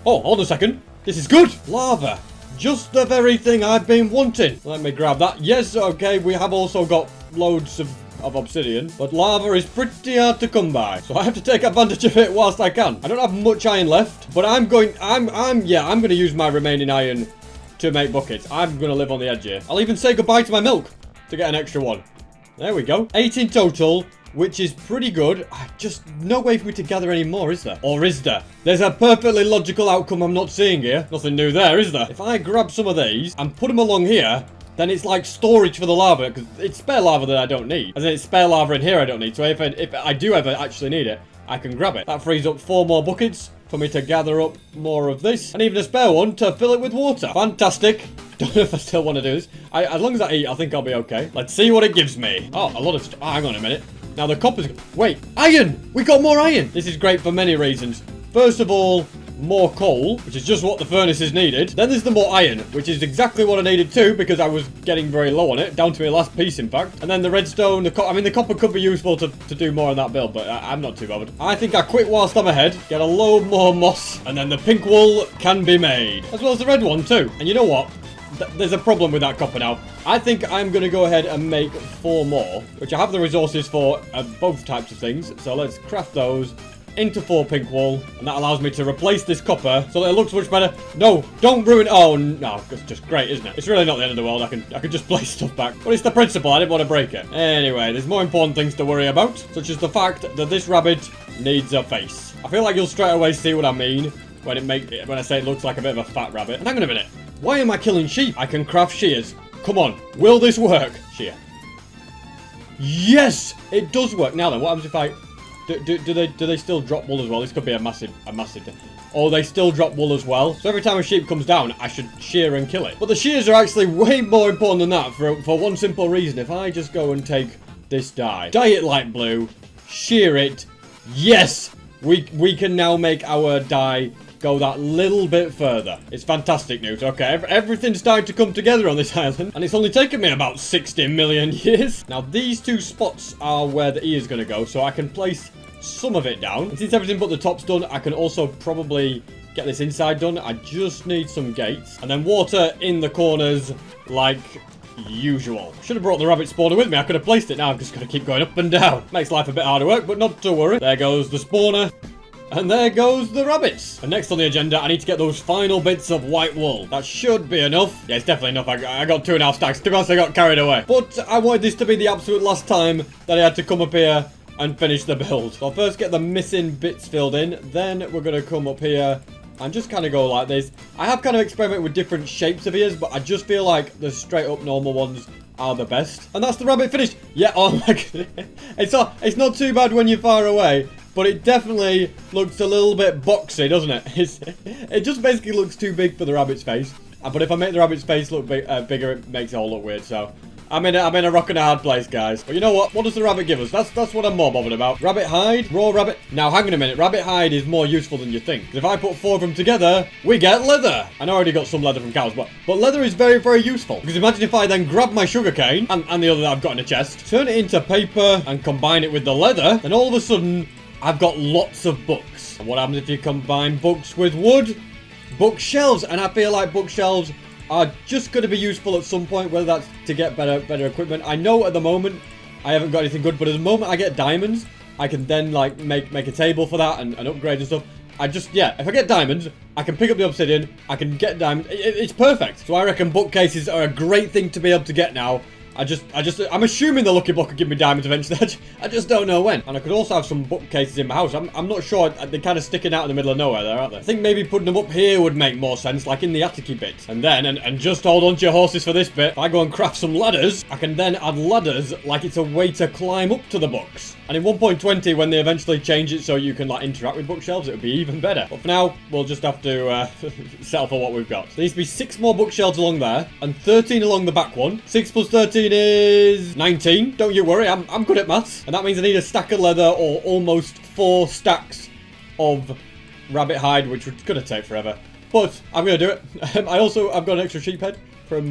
Oh, hold on a second. This is good. Lava. Just the very thing I've been wanting. Let me grab that. Yes, okay, we have also got loads of obsidian, but lava is pretty hard to come by, so I have to take advantage of it whilst I can. I don't have much iron left, but I'm going to use my remaining iron to make buckets. I'm going to live on the edge here. I'll even say goodbye to my milk to get an extra one. There we go. 8 in total, which is pretty good. Just no way for me to gather any more, is there? Or is there? There's a perfectly logical outcome I'm not seeing here. Nothing new there, is there? If I grab some of these and put them along here, then it's like storage for the lava, because it's spare lava that I don't need. As in, it's spare lava in here I don't need. So if I do ever actually need it, I can grab it. That frees up 4 more buckets for me to gather up more of this. And even a spare one to fill it with water. Fantastic. Don't know if I still want to do this. As long as I eat, I think I'll be okay. Let's see what it gives me. Oh, a lot of stuff. Oh, hang on a minute. Now the copper's... Wait, iron! We got more iron! This is great for many reasons. First of all, more coal, which is just what the furnaces needed. Then there's the more iron, which is exactly what I needed too, because I was getting very low on it, down to my last piece in fact. And then the redstone, the copper could be useful to do more on that build, but I'm not too bothered. I think I quit whilst I'm ahead, get a load more moss, and then the pink wool can be made. As well as the red one too. And you know what? There's a problem with that copper now. I think I'm going to go ahead and make 4 more, which I have the resources for both types of things. So let's craft those into 4 pink wool, and that allows me to replace this copper so that it looks much better. No, don't ruin it. Oh, no, it's just great, isn't it? It's really not the end of the world. I can just place stuff back. But it's the principle. I didn't want to break it. Anyway, there's more important things to worry about, such as the fact that this rabbit needs a face. I feel like you'll straight away see what I mean when I say it looks like a bit of a fat rabbit. And hang on a minute. Why am I killing sheep? I can craft shears. Come on, will this work? Shear. Yes, it does work. Now then, what happens if I... Do they still drop wool as well? This could be a massive thing. Oh, they still drop wool as well. So every time a sheep comes down, I should shear and kill it. But the shears are actually way more important than that for one simple reason. If I just go and take this dye it light blue, shear it, yes, we can now make our dye go that little bit further. It's fantastic news. Okay, everything's starting to come together on this island, and it's only taken me about 60 million years. Now, these 2 spots are where the E is going to go, so I can place some of it down. And since everything but the top's done, I can also probably get this inside done. I just need some gates, and then water in the corners like usual. Should have brought the rabbit spawner with me. I could have placed it. Now I'm just going to keep going up and down. Makes life a bit harder work, but not to worry. There goes the spawner. And there goes the rabbits. And next on the agenda, I need to get those final bits of white wool. That should be enough. Yeah, it's definitely enough. I got 2.5 stacks. To be honest, I got carried away. But I wanted this to be the absolute last time that I had to come up here and finish the build. So I'll first get the missing bits filled in. Then we're going to come up here and just kind of go like this. I have kind of experimented with different shapes of ears, but I just feel like the straight up normal ones are the best. And that's the rabbit finished. Yeah, oh my god. It's not too bad when you're far away. But it definitely looks a little bit boxy, doesn't it? It just basically looks too big for the rabbit's face. But if I make the rabbit's face look bigger, it makes it all look weird. So I'm in a rock and a hard place, guys. But you know what? What does the rabbit give us? That's what I'm more bothered about. Rabbit hide, raw rabbit. Now, hang on a minute. Rabbit hide is more useful than you think. If I put 4 of them together, we get leather. I know I already got some leather from cows, but leather is very, very useful. Because imagine if I then grab my sugarcane and the other that I've got in a chest, turn it into paper and combine it with the leather, then all of a sudden, I've got lots of books. And what happens if you combine books with wood? Bookshelves. And I feel like bookshelves are just going to be useful at some point, whether that's to get better equipment. I know at the moment I haven't got anything good, but at the moment I get diamonds, I can then like make a table for that and upgrade and stuff. If I get diamonds, I can pick up the obsidian, I can get diamonds. It's perfect. So I reckon bookcases are a great thing to be able to get now. I'm assuming the lucky block will give me diamonds eventually. I just don't know when. And I could also have some bookcases in my house. I'm not sure. They're kind of sticking out in the middle of nowhere there, aren't they? I think maybe putting them up here would make more sense, like in the attic bit. And then, and just hold on to your horses for this bit, if I go and craft some ladders, I can then add ladders like it's a way to climb up to the books. And in 1.20, when they eventually change it so you can like interact with bookshelves, it would be even better. But for now, we'll just have to settle for what we've got. So there needs to be 6 more bookshelves along there, and 13 along the back one. 6 plus 13 is 19. Don't you worry, I'm good at maths. And that means I need a stack of leather or almost 4 stacks of rabbit hide, which was going to take forever. But I'm going to do it. I've got an extra sheep head from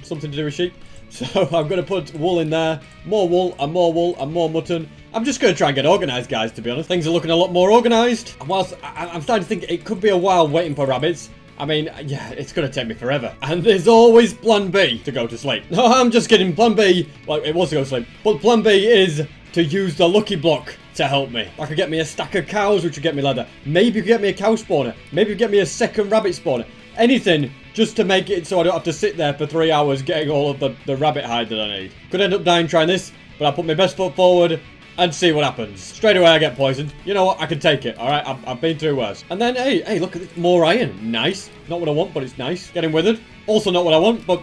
something to do with sheep. So I'm going to put wool in there, more wool and more mutton. I'm just going to try and get organised, guys, to be honest. Things are looking a lot more organised. And whilst I'm starting to think it could be a while waiting for rabbits, I mean, yeah, it's going to take me forever. And there's always plan B to go to sleep. No, I'm just kidding. Plan B, well, it was to go to sleep. But plan B is to use the lucky block to help me. I could get me a stack of cows, which would get me leather. Maybe you could get me a cow spawner. Maybe you could get me a second rabbit spawner. Anything just to make it so I don't have to sit there for 3 hours getting all of the rabbit hide that I need. Could end up dying trying this, but I'll put my best foot forward and see what happens. Straight away I get poisoned. You know what? I can take it. Alright, I've been through worse. And then, hey, look at this. More iron. Nice. Not what I want, but it's nice. Getting withered. Also not what I want, but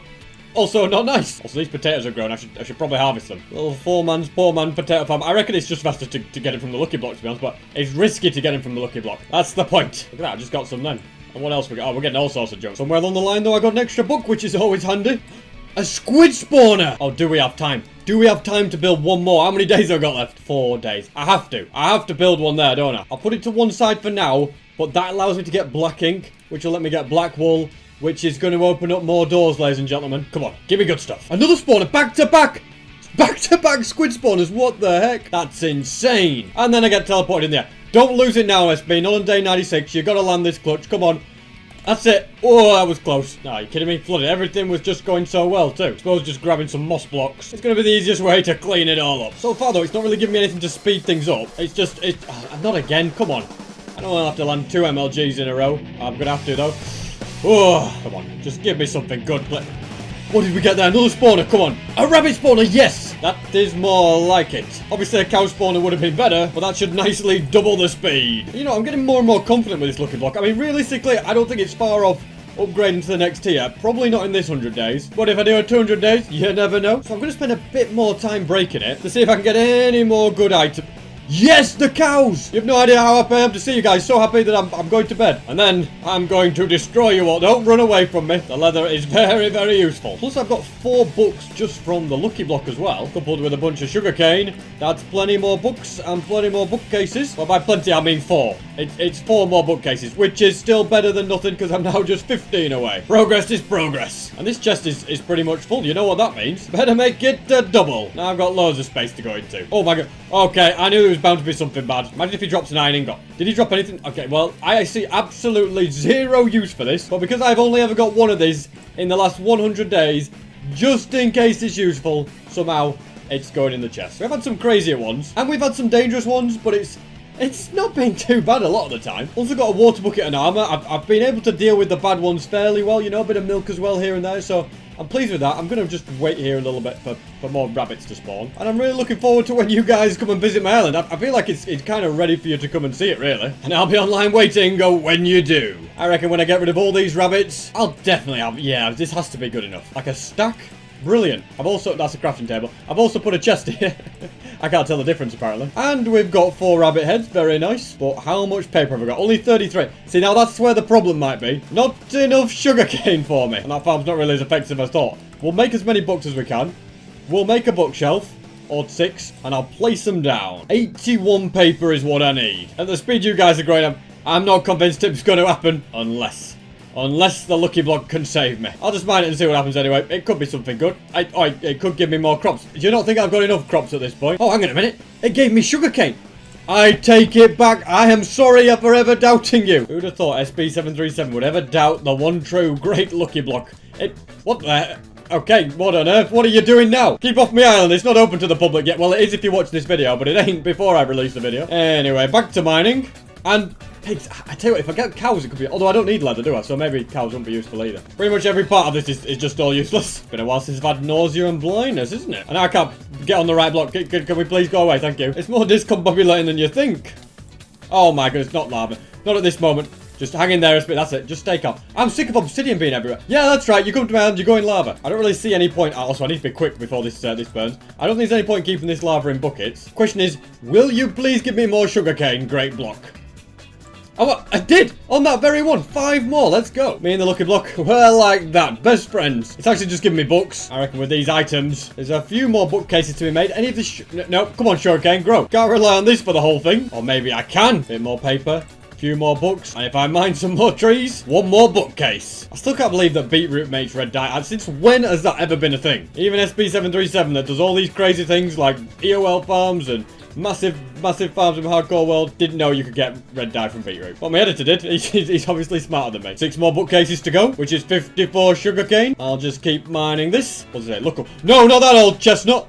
also not nice. Also, these potatoes are grown. I should probably harvest them. Little poor man potato farm. I reckon it's just faster to get it from the lucky block, to be honest, but it's risky to get him from the lucky block. That's the point. Look at that. I just got some then. And what else we got? Oh, we're getting all sorts of junk. Somewhere along the line, though, I got an extra book, which is always handy. A squid spawner! Oh, do we have time? Do we have time to build one more? How many days have I got left? 4 days. I have to build one there, don't I? I'll put it to one side for now, but that allows me to get black ink, which will let me get black wool, which is going to open up more doors, ladies and gentlemen. Come on, give me good stuff. Another spawner, back to back! Back-to-back squid spawners, what the heck? That's insane. And then I get teleported in there. Don't lose it now, SB. Not on day 96. You gotta land this clutch. Come on. That's it. Oh, that was close. No, are you kidding me? Flooded. Everything was just going so well, too. I suppose just grabbing some moss blocks. It's going to be the easiest way to clean it all up. So far, though, it's not really giving me anything to speed things up. It's just... not again. Come on. I don't want to have to land 2 MLGs in a row. I'm going to have to, though. Oh, come on. Just give me something good. What did we get there? Another spawner. Come on. A rabbit spawner. Yes. That is more like it. Obviously, a cow spawner would have been better, but that should nicely double the speed. You know, I'm getting more and more confident with this lucky block. I mean, realistically, I don't think it's far off upgrading to the next tier. Probably not in this 100 days. But if I do it 200 days, you never know. So I'm going to spend a bit more time breaking it to see if I can get any more good items. Yes, the cows! You have no idea how happy I am to see you guys. So happy that I'm going to bed. And then I'm going to destroy you all. Don't run away from me. The leather is very, very useful. Plus, I've got 4 books just from the lucky block as well. Coupled with a bunch of sugarcane. That's plenty more books and plenty more bookcases. Well, by plenty, I mean 4. It's 4 more bookcases, which is still better than nothing because I'm now just 15 away. Progress is progress. And this chest is pretty much full. You know what that means? Better make it double. Now I've got loads of space to go into. Oh my god. Okay, I knew there was bound to be something bad. Imagine if he drops an iron ingot. Did he drop anything? Okay, well, I see absolutely 0 use for this. But because I've only ever got one of these in the last 100 days, just in case it's useful, somehow it's going in the chest. We've had some crazier ones, and we've had some dangerous ones, but it's not been too bad a lot of the time. Also got a water bucket and armor. I've been able to deal with the bad ones fairly well, you know, a bit of milk as well here and there, so I'm pleased with that. I'm going to just wait here a little bit for more rabbits to spawn. And I'm really looking forward to when you guys come and visit my island. I feel like it's kind of ready for you to come and see it, really. And I'll be online waiting when you do. I reckon when I get rid of all these rabbits, I'll definitely have... Yeah, this has to be good enough. Like a stack? Brilliant. That's a crafting table. I've also put a chest here. I can't tell the difference, apparently. And we've got 4 rabbit heads. Very nice. But how much paper have we got? Only 33. See, now that's where the problem might be. Not enough sugarcane for me. And that farm's not really as effective as I thought. We'll make as many books as we can. we'll make a bookshelf. Or 6, and I'll place them down. 81 paper is what I need. At the speed you guys are growing, I'm not convinced it's going to happen unless the lucky block can save me. I'll just mine it and see what happens anyway. It could be something good. It could give me more crops. Do you not think I've got enough crops at this point? Oh, hang on a minute. It gave me sugarcane. I take it back. I am sorry for ever doubting you. Who'd have thought SB737 would ever doubt the one true great lucky block? What the... Okay, what on earth? What are you doing now? Keep off my island. It's not open to the public yet. Well, it is if you watch this video, but it ain't before I release the video. Anyway, back to mining. And pigs. I tell you what, if I get cows, it could be... Although I don't need leather, do I? So maybe cows won't be useful either. Pretty much every part of this is just all useless. Been a while since I've had nausea and blindness, isn't it? And I can't get on the right block. Can we please go away? Thank you. It's more discombobulating than you think. Oh my goodness, not lava. Not at this moment. Just hang in there a bit, that's it. Just stay calm. I'm sick of obsidian being everywhere. Yeah, that's right. You come to my island, you go in lava. I don't really see any point. Also, I need to be quick before this burns. I don't think there's any point keeping this lava in buckets. Question is, will you please give me more sugarcane, great block? Oh, I did! On that very one. 5 more. Let's go. Me and the lucky block. We're like that. Best friends. It's actually just giving me books. I reckon with these items, there's a few more bookcases to be made. Any of this... No, come on, sugarcane, grow. Can't rely on this for the whole thing. Or maybe I can. Bit more paper. Few more books, and if I mine some more trees, 1 more bookcase. I still can't believe that beetroot makes red dye. Since when has that ever been a thing? Even SB737 that does all these crazy things like EOL farms and massive farms in Hardcore World didn't know you could get red dye from beetroot. Well, my editor did. He's obviously smarter than me. 6 more bookcases to go, which is 54 sugarcane. I'll just keep mining this. What's it? Look up. No, not that old chestnut.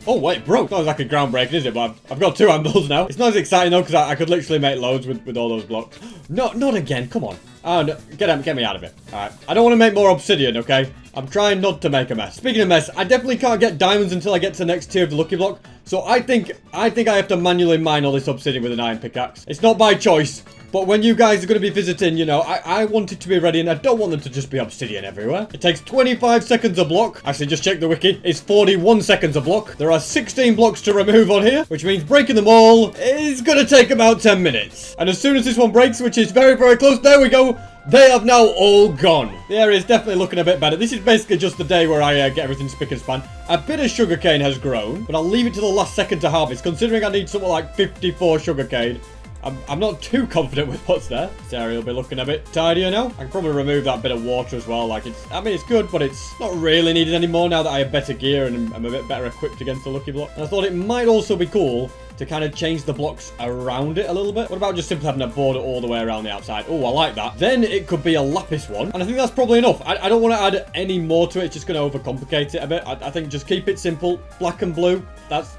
Oh, wait, it broke. Not exactly groundbreaking, is it? But I've got 2 handles now. It's not as exciting, though, because I could literally make loads with all those blocks. No, not again. Come on. Oh, no. Get me out of it. All right. I don't want to make more obsidian, okay? I'm trying not to make a mess. Speaking of mess, I definitely can't get diamonds until I get to the next tier of the lucky block. So I think I have to manually mine all this obsidian with an iron pickaxe. It's not by choice. But when you guys are going to be visiting, you know, I want it to be ready, and I don't want them to just be obsidian everywhere. It takes 25 seconds a block. Actually, just check the wiki. It's 41 seconds a block. There are 16 blocks to remove on here, which means breaking them all is going to take about 10 minutes. And as soon as this one breaks, which is very, very close, there we go. They have now all gone. The area is definitely looking a bit better. This is basically just the day where I get everything spick and span. A bit of sugarcane has grown, but I'll leave it to the last second to harvest, considering I need something like 54 sugarcane. I'm not too confident with what's there. This area will be looking a bit tidier now. I can probably remove that bit of water as well. Like, I mean, it's good, but it's not really needed anymore now that I have better gear and I'm a bit better equipped against the lucky block. And I thought it might also be cool to kind of change the blocks around it a little bit. What about just simply having a border all the way around the outside? Oh, I like that. Then it could be a lapis one. And I think that's probably enough. I don't want to add any more to it. It's just going to overcomplicate it a bit. I think just keep it simple. Black and blue. That's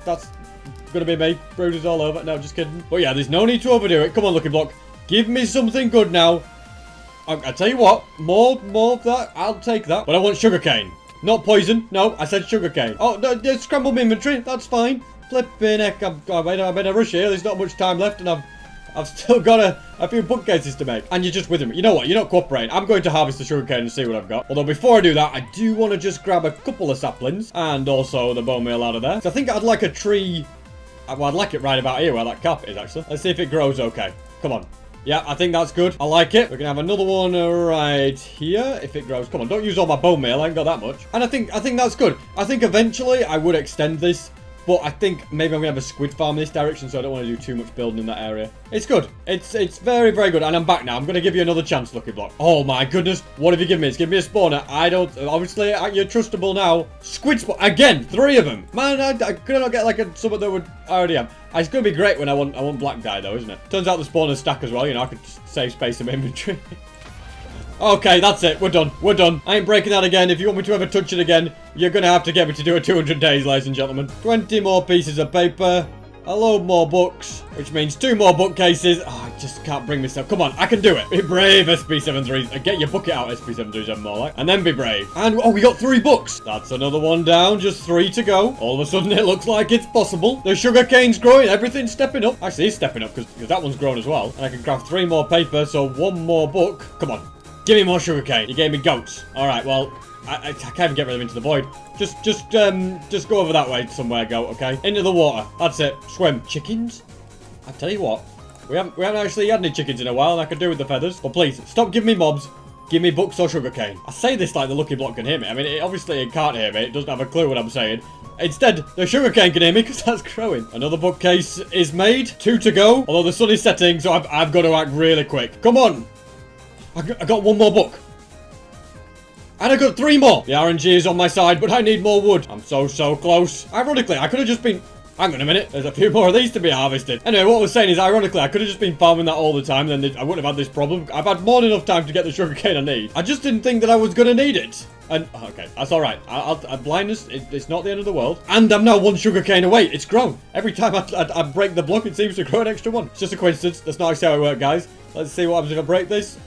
gonna be me. Bruises all over. No, just kidding. But yeah, there's no need to overdo it. Come on, lucky block. Give me something good now. I tell you what, more of that. I'll take that. But I want sugarcane. Not poison. No, I said sugarcane. Oh, no, scramble my inventory. That's fine. Flipping heck, I'm in a rush here. There's not much time left, and I've still got a few bookcases to make. And you're just with me. You know what? You're not cooperating. I'm going to harvest the sugarcane and see what I've got. Although before I do that, I do want to just grab a couple of saplings and also the bone meal out of there. So I think I'd like a tree. Well, I'd like it right about here where that carpet is, actually. Let's see if it grows okay. Come on. Yeah, I think that's good. I like it. We're going to have another one right here if it grows. Come on, don't use all my bone meal. I ain't got that much. And I think that's good. I think eventually I would extend this. But I think maybe I'm going to have a squid farm in this direction, so I don't want to do too much building in that area. It's good. It's very, very good. And I'm back now. I'm going to give you another chance, lucky block. Oh, my goodness. What have you given me? It's given me a spawner. I don't... Obviously, you're trustable now. Squid spawn. Again, 3 of them. Man, I could not get like something that would... I already have. It's going to be great when I want black dye, though, isn't it? Turns out the spawners stack as well. You know, I could just save space in my inventory. Okay, that's it. We're done. We're done. I ain't breaking that again. If you want me to ever touch it again, you're going to have to get me to do a 200 days, ladies and gentlemen. 20 more pieces of paper. A load more books, which means 2 more bookcases. Oh, I just can't bring myself. Come on, I can do it. Be brave, SB73. Get your bucket out, SB737, more like. And then be brave. And, oh, we got 3 books. That's another one down. Just 3 to go. All of a sudden, it looks like it's possible. The sugar cane's growing. Everything's stepping up. Actually, it's stepping up because that one's grown as well. And I can craft 3 more paper, so 1 more book. Come on. Give me more sugarcane. You gave me goats. All right, well, I can't even get rid of them into the void. Just go over that way somewhere, goat, okay? Into the water. That's it. Swim. Chickens? I tell you what, we haven't actually had any chickens in a while, and I could do with the feathers. But please, stop giving me mobs. Give me books or sugarcane. I say this like the lucky block can hear me. I mean, obviously it can't hear me. It doesn't have a clue what I'm saying. Instead, the sugarcane can hear me because that's growing. Another bookcase is made. 2 to go. Although the sun is setting, so I've got to act really quick. Come on. I got 1 more book. And I got 3 more. The RNG is on my side, but I need more wood. I'm so close. Ironically, I could have just been... Hang on a minute, there's a few more of these to be harvested. Anyway, what I was saying is, ironically, I could have just been farming that all the time, and then I wouldn't have had this problem. I've had more than enough time to get the sugarcane I need. I just didn't think that I was gonna need it. And, okay, that's alright. Blindness, it's not the end of the world. And I'm now 1 sugarcane away. It's grown. Every time I break the block, it seems to grow an extra 1. It's just a coincidence. That's not actually how it works, guys. Let's see what happens if I break this.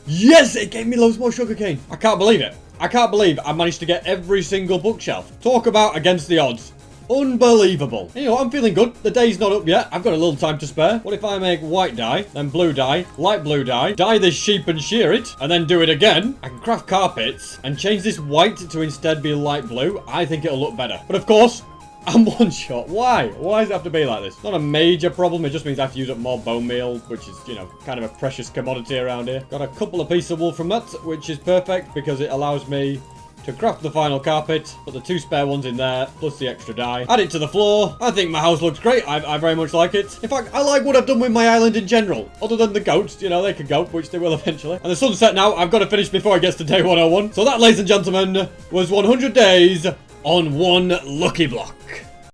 Yes, it gave me loads more sugarcane. I can't believe it. I can't believe I managed to get every single bookshelf. Talk about against the odds. Unbelievable. You know what, I'm feeling good. The day's not up yet. I've got a little time to spare. What if I make white dye, then blue dye, light blue dye this sheep and shear it, and then do it again? I can craft carpets and change this white to instead be light blue. I think it'll look better. But of course, I'm 1 shot. Why? Why does it have to be like this? Not a major problem. It just means I have to use up more bone meal, which is, you know, kind of a precious commodity around here. Got a couple of pieces of wool from that, which is perfect because it allows me to craft the final carpet, put the 2 spare ones in there, plus the extra dye. Add it to the floor. I think my house looks great. I very much like it. In fact, I like what I've done with my island in general. Other than the goats, you know, they could go, which they will eventually. And the sun's set now. I've got to finish before it gets to day 101. So that, ladies and gentlemen, was 100 days on 1 lucky block.